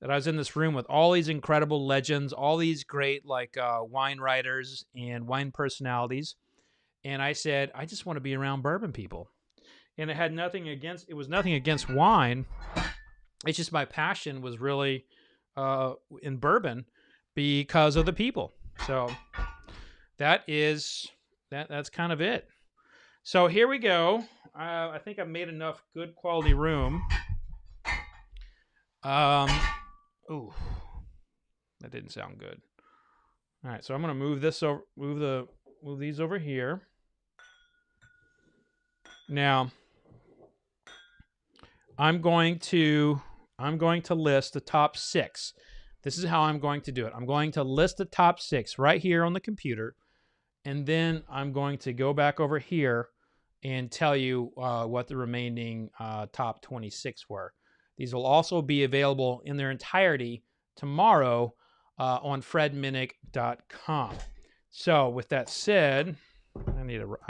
Speaker 1: that I was in this room with all these incredible legends, all these great wine writers and wine personalities. And I said, I just want to be around bourbon people. And it was nothing against wine. It's just my passion was really in bourbon because of the people. So that's kind of it. So here we go. I think I've made enough good quality room. Ooh, that didn't sound good. All right, so I'm gonna move this over, move these over here. Now, I'm going to list the top 6. This is how I'm going to do it. I'm going to list the top 6 right here on the computer, and then I'm going to go back over here and tell you what the remaining top 26 were. These will also be available in their entirety tomorrow on fredminnick.com. So with that said, I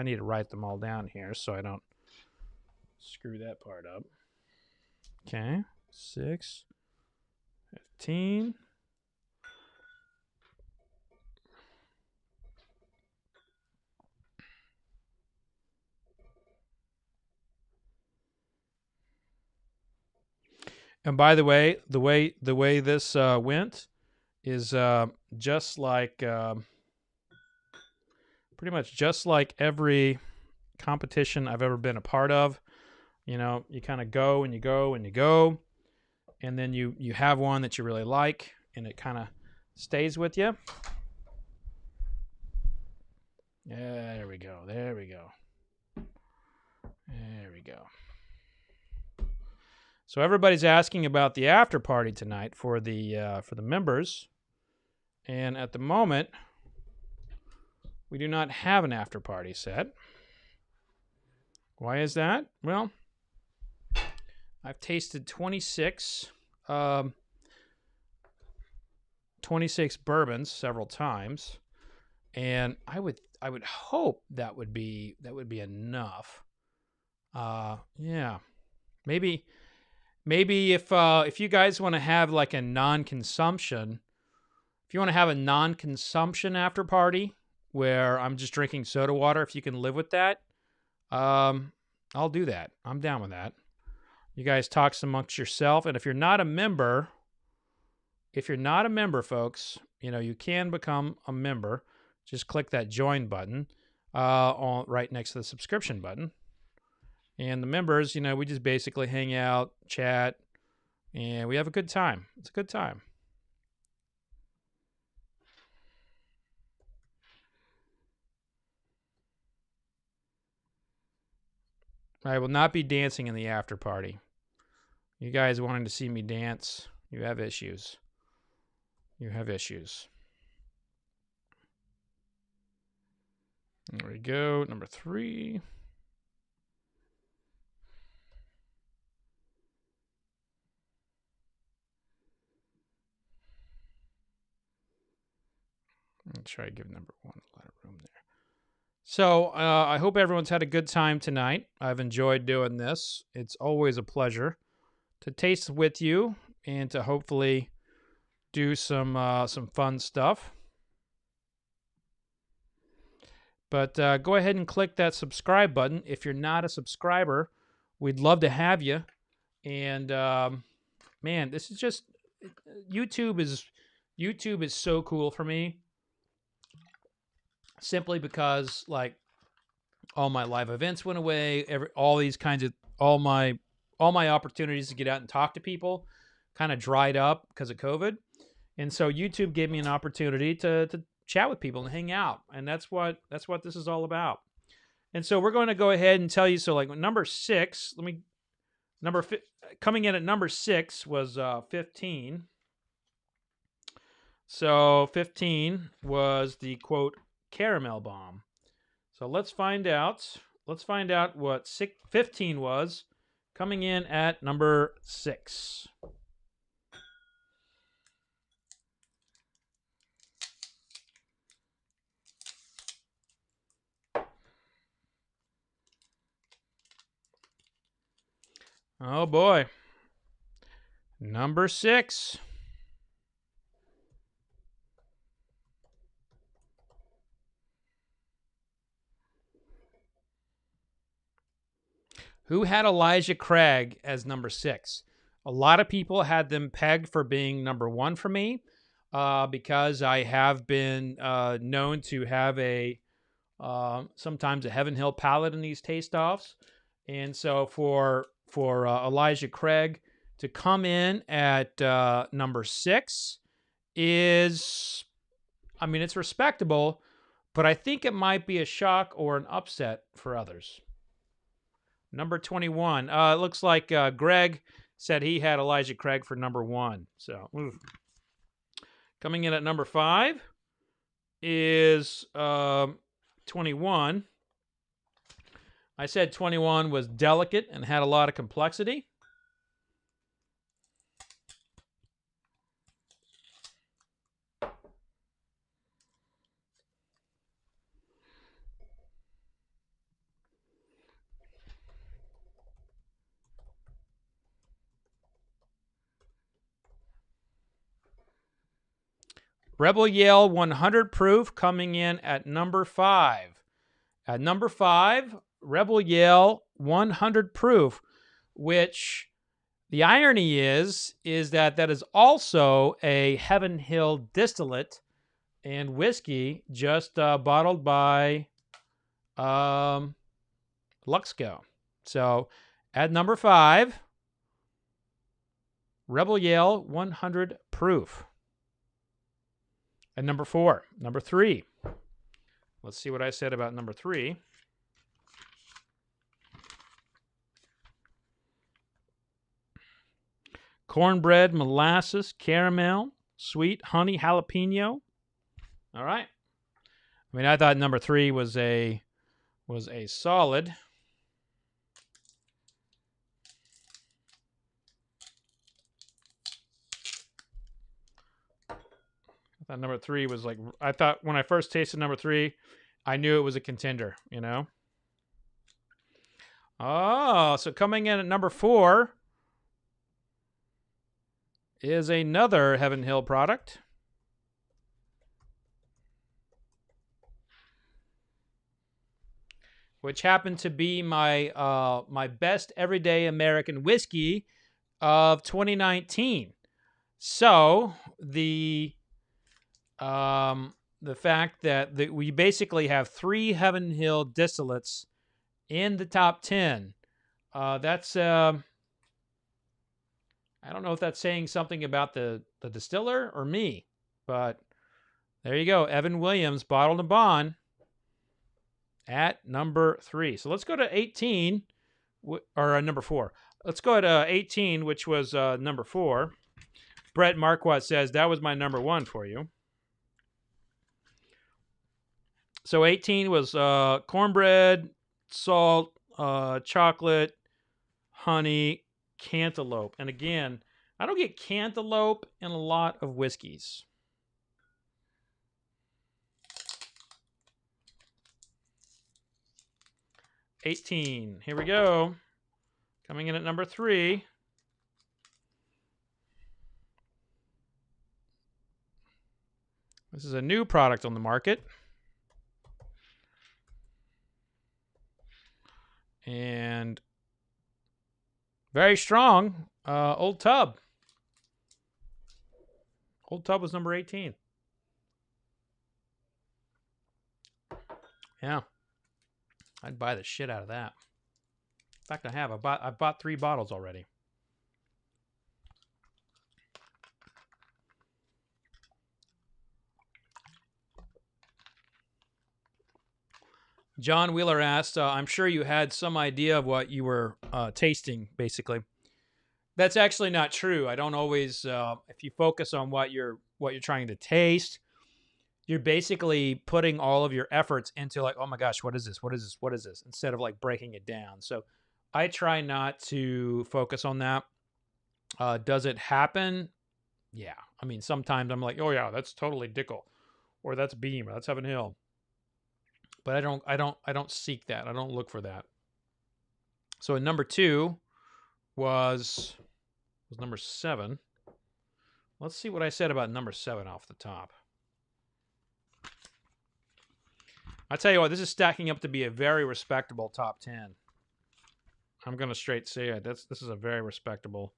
Speaker 1: need to write them all down here so I don't screw that part up. Okay, 6, 15. And by the way, the way this went is just like pretty much just like every competition I've ever been a part of. You kind of go and you go and you go, and then you have one that you really like, and it kind of stays with you. Yeah, there we go. There we go. There we go. So everybody's asking about the after party tonight for the members, and at the moment, we do not have an after party set. Why is that? Well, I've tasted 26 bourbons several times, and I would hope that would be enough. Yeah, maybe Maybe if you guys want to have like a non-consumption, if you want to have a non-consumption after party where I'm just drinking soda water, if you can live with that, I'll do that. I'm down with that. You guys talk amongst yourself, and if you're not a member, folks, you can become a member. Just click that join button right next to the subscription button. And the members, we just basically hang out, chat, and we have a good time. It's a good time. I will not be dancing in the after party. You guys wanting to see me dance, you have issues. You have issues. There we go. Number 3. I'll try to give number 1 a lot of room there. So I hope everyone's had a good time tonight. I've enjoyed doing this. It's always a pleasure to taste with you and to hopefully do some fun stuff. But go ahead and click that subscribe button. If you're not a subscriber, we'd love to have you. And man, this is just YouTube is so cool for me. Simply because like all my live events went away, all my opportunities to get out and talk to people kind of dried up because of COVID. And so YouTube gave me an opportunity to chat with people and hang out. And that's what this is all about. And so we're going to go ahead and tell you. So like number 6, coming in at number 6 was 15. So 15 was the quote caramel bomb. So let's find out what 15 was, coming in at number 6. Oh boy. Number 6. Who had Elijah Craig as number 6? A lot of people had them pegged for being number 1 for me because I have been known to have sometimes a Heaven Hill palate in these taste-offs. And so for Elijah Craig to come in at number 6 is, it's respectable, but I think it might be a shock or an upset for others. Number 21. It looks like Greg said he had Elijah Craig for number 1. So, coming in at number 5 is 21. I said 21 was delicate and had a lot of complexity. Rebell Yell 100 proof coming in at number 5. At number 5, Rebell Yell 100 proof, which the irony is that is also a Heaven Hill distillate and whiskey just bottled by Luxco. So at number 5, Rebell Yell 100 proof. At number 3. Let's see what I said about number 3. Cornbread, molasses, caramel, sweet honey, jalapeno. All right. I thought number 3 was a solid. Number 3 was I thought when I first tasted number 3, I knew it was a contender, Oh, so coming in at number 4 is another Heaven Hill product. Which happened to be my my best everyday American whiskey of 2019. So the fact that we basically have 3 Heaven Hill distillates in the top 10, that's I don't know if that's saying something about the distiller or me, but there you go. Evan Williams, Bottled and Bond, at number 3. So let's go to 18, or number 4. Let's go to 18, which was number 4. Brett Marquardt says, that was my number 1 for you. So 18 was cornbread, salt, chocolate, honey, cantaloupe. And again, I don't get cantaloupe in a lot of whiskeys. $18. Here we go. Coming in at number 3. This is a new product on the market. And very strong. Old Tub. Old Tub was number 18. Yeah. I'd buy the shit out of that. In fact, I have. I've bought 3 bottles already. John Wheeler asked, I'm sure you had some idea of what you were tasting, basically. That's actually not true. I don't always, if you focus on what you're trying to taste, you're basically putting all of your efforts into like, oh my gosh, what is this? What is this? What is this? Instead of like breaking it down. So I try not to focus on that. Does it happen? Yeah. I mean, sometimes I'm like, oh yeah, that's totally Dickel, or that's Beam, or that's Heaven Hill. But I don't seek that. I don't look for that. So in number 2 was number 7. Let's see what I said about number 7 off the top. I tell you what, this is stacking up to be a very respectable top 10. I'm gonna straight say it. This is a very respectable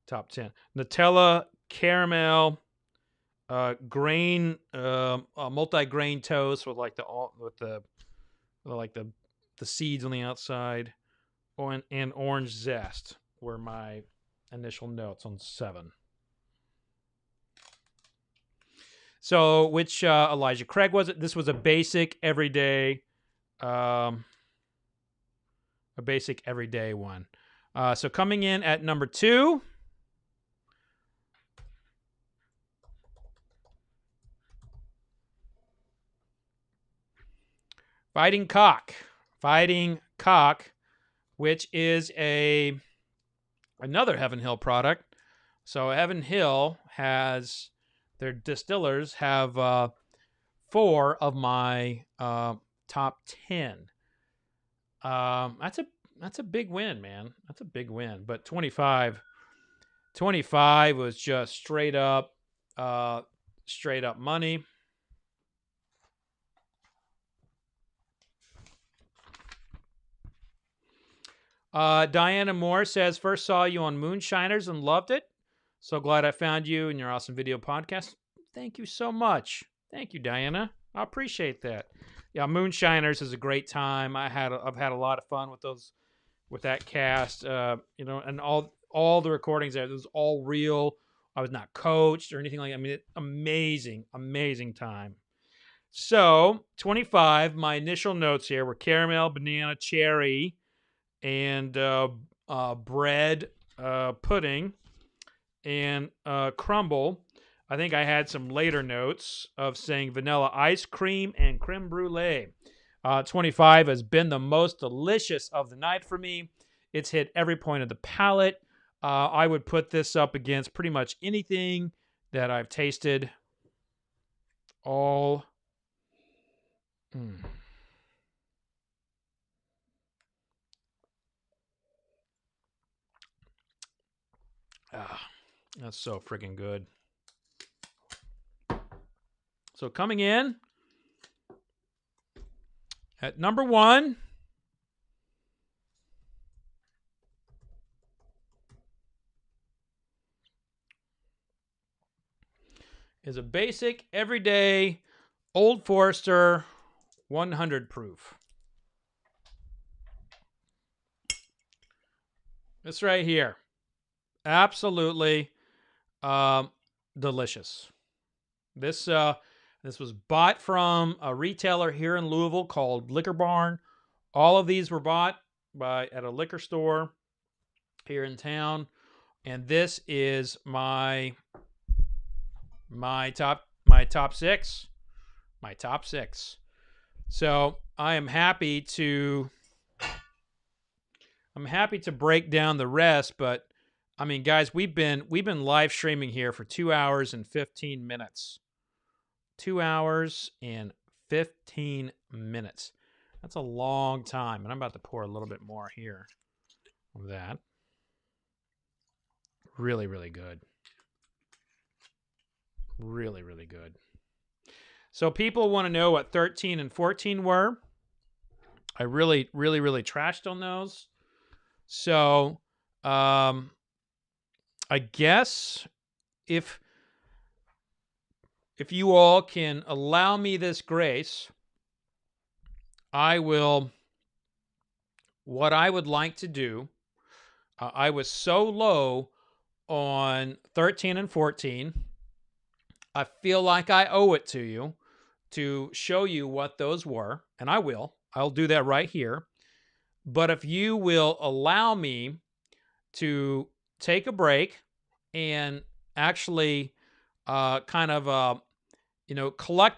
Speaker 1: top 10. Nutella, caramel, grain, multi-grain toast with like the seeds on the outside, and orange zest were my initial notes on 7. So, which Elijah Craig was it? This was a basic everyday one. So coming in at number 2. Fighting Cock, which is another Heaven Hill product. So Heaven Hill has, their distillers have 4 of my top 10. That's a big win, man. That's a big win. But 25 was just straight up money. Diana Moore says, first saw you on Moonshiners and loved it. So glad I found you in your awesome video podcast. Thank you so much. Thank you, Diana. I appreciate that. Yeah, Moonshiners is a great time. I've had a lot of fun with that cast. And all the recordings there, it was all real. I was not coached or anything like that. I mean, amazing time. So 25, my initial notes here were caramel, banana, cherry, and bread, pudding, and crumble. I think I had some later notes of saying vanilla ice cream and creme brulee. 25 has been the most delicious of the night for me. It's hit every point of the palate. I would put this up against pretty much anything that I've tasted. All. That's so freaking good. So coming in at number 1 is a basic, everyday Old Forester 100 proof. This right here. Absolutely delicious. This was bought from a retailer here in Louisville called Liquor Barn. All of these were bought at a liquor store here in town, and this is my top 6. My top 6. So I am happy to break down the rest, but I mean, guys, we've been live streaming here for 2 hours and 15 minutes. 2 hours and 15 minutes. That's a long time, and I'm about to pour a little bit more here of that. Really, really good. Really, really good. So people want to know what 13 and 14 were. I really, really, really trashed on those. So, I guess if you all can allow me this grace, what I would like to do, I was so low on 13 and 14. I feel like I owe it to you to show you what those were, and I will. I'll do that right here. But if you will allow me to take a break and actually collect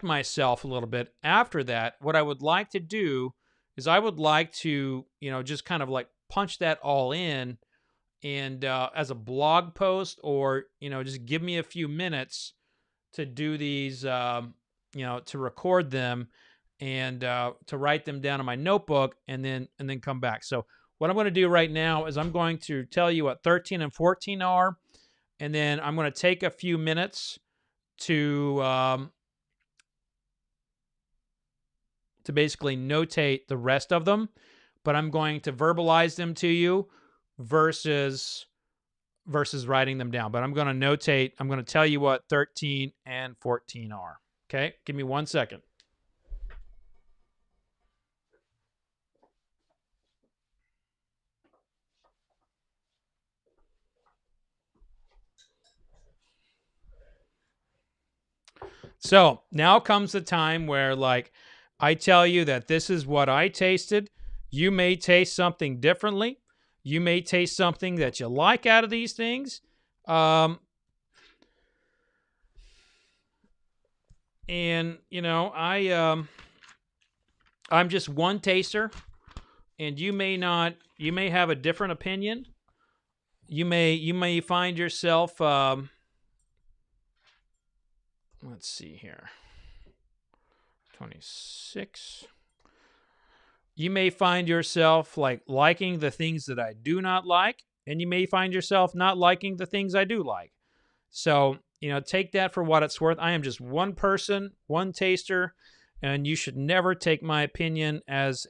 Speaker 1: myself a little bit after that, what I would like to do is I would like to, just kind of like punch that all in and as a blog post, or, just give me a few minutes to do these, to record them and to write them down in my notebook and then come back. So what I'm going to do right now is I'm going to tell you what 13 and 14 are, and then I'm going to take a few minutes to basically notate the rest of them, but I'm going to verbalize them to you versus writing them down. But I'm going to tell you what 13 and 14 are. Okay? Give me 1 second. So now comes the time where, like, I tell you that this is what I tasted. You may taste something differently. You may taste something that you like out of these things. And, I'm just one taster, and you may have a different opinion. You may find yourself, let's see here. 26. You may find yourself liking the things that I do not like, and you may find yourself not liking the things I do like. So, take that for what it's worth. I am just one person, one taster, and you should never take my opinion as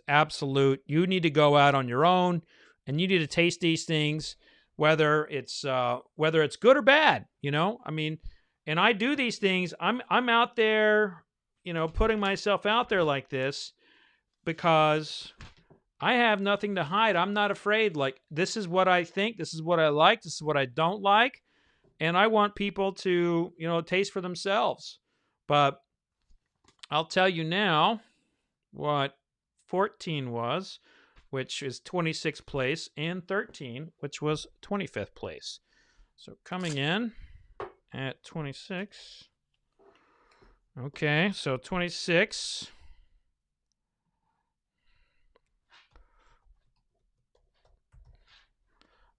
Speaker 1: absolute. You need to go out on your own, and you need to taste these things, whether it's good or bad. I mean, and I do these things. I'm out there, putting myself out there like this because I have nothing to hide. I'm not afraid. Like, this is what I think. This is what I like. This is what I don't like. And I want people to, taste for themselves. But I'll tell you now what 14 was, which is 26th place, and 13, which was 25th place. So coming in at 26. Okay, so 26.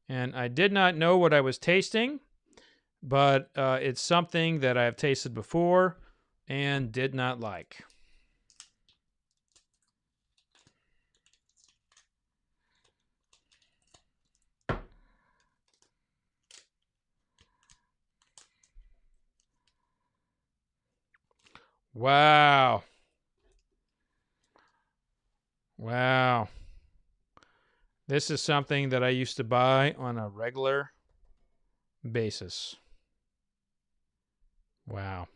Speaker 1: And I did not know what I was tasting, but it's something that I've tasted before and did not like. Wow. Wow. This is something that I used to buy on a regular basis. Wow.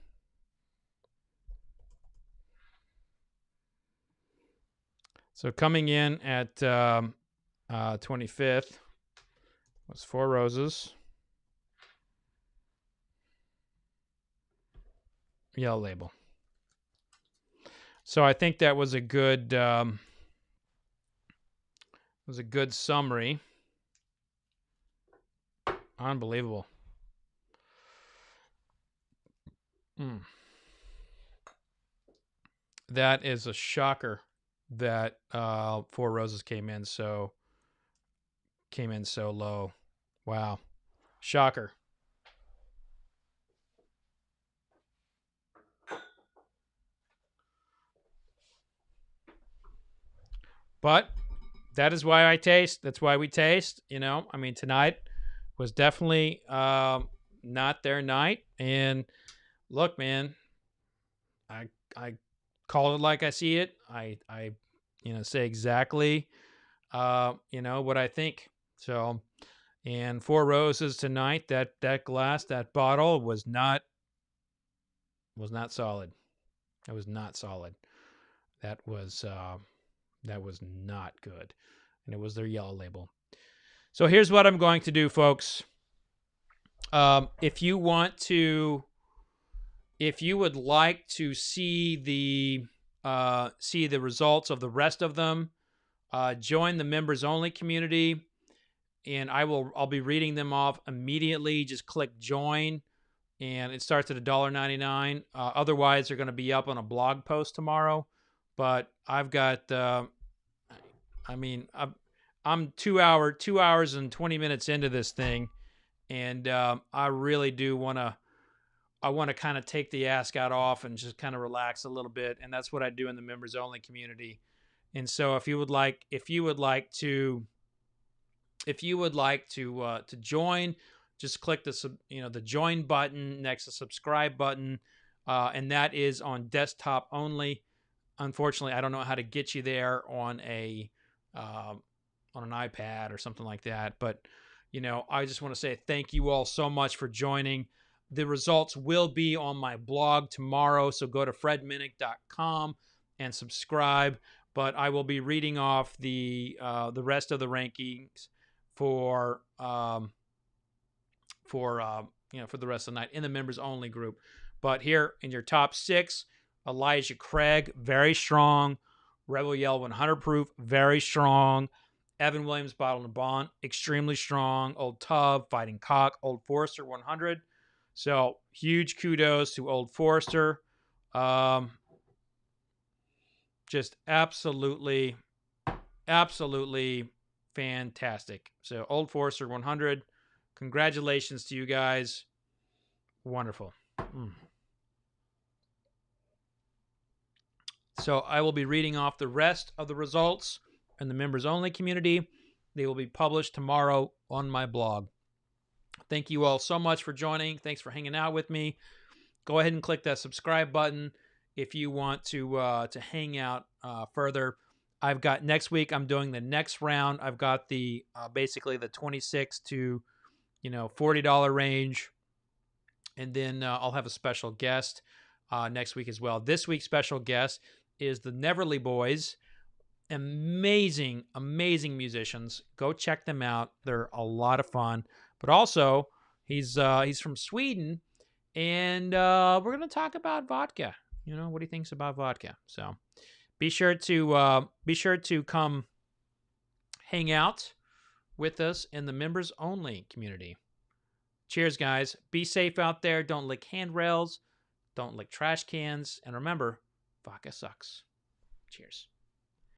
Speaker 1: So coming in at 25th was Four Roses. Yell label. So I think that was a good summary. Unbelievable. That is a shocker that Four Roses came in so low. Wow. Shocker. But that is why I taste. That's why we taste. You know, I mean, tonight was definitely not their night. And look, man, I call it like I see it. I say exactly what I think. So, and Four Roses tonight, that glass, that bottle was not solid. It was not solid. That was not good. And it was their yellow label. So here's what I'm going to do, folks. If you would like to see the results of the rest of them, join the members only community, and I'll be reading them off immediately. Just click join, and it starts at $1.99. Otherwise, they're going to be up on a blog post tomorrow. But I've got, I'm 2 hours and 20 minutes into this thing, and I really do want to. I want to kind of take the ascot off and just kind of relax a little bit, and that's what I do in the members only community. And so, if you would like to join, just click the join button next to subscribe button, and that is on desktop only. Unfortunately, I don't know how to get you there on an iPad or something like that. But I just want to say thank you all so much for joining. The results will be on my blog tomorrow, so go to fredminnick.com and subscribe. But I will be reading off the rest of the rankings for the rest of the night in the members only group. But here in your top 6, Elijah Craig, very strong. Rebell Yell 100 proof, very strong. Evan Williams Bottle and Bond, extremely strong. Old Tub, Fighting Cock, Old Forester 100. So huge kudos to Old Forester. Just absolutely fantastic. So Old Forester 100. Congratulations to you guys. Wonderful. So I will be reading off the rest of the results in the members only community. They will be published tomorrow on my blog. Thank you all so much for joining. Thanks for hanging out with me. Go ahead and click that subscribe button if you want to hang out further. I've got next week. I'm doing the next round. I've got the basically the $26 to $40 range, and then I'll have a special guest next week as well. This week's special guest is the Neverly Boys. Amazing musicians. Go check them out. They're a lot of fun. But also, he's from Sweden, and we're going to talk about vodka. What he thinks about vodka. So be sure to come hang out with us in the members only community. Cheers, guys. Be safe out there. Don't lick handrails. Don't lick trash cans. And remember, vodka sucks. Cheers.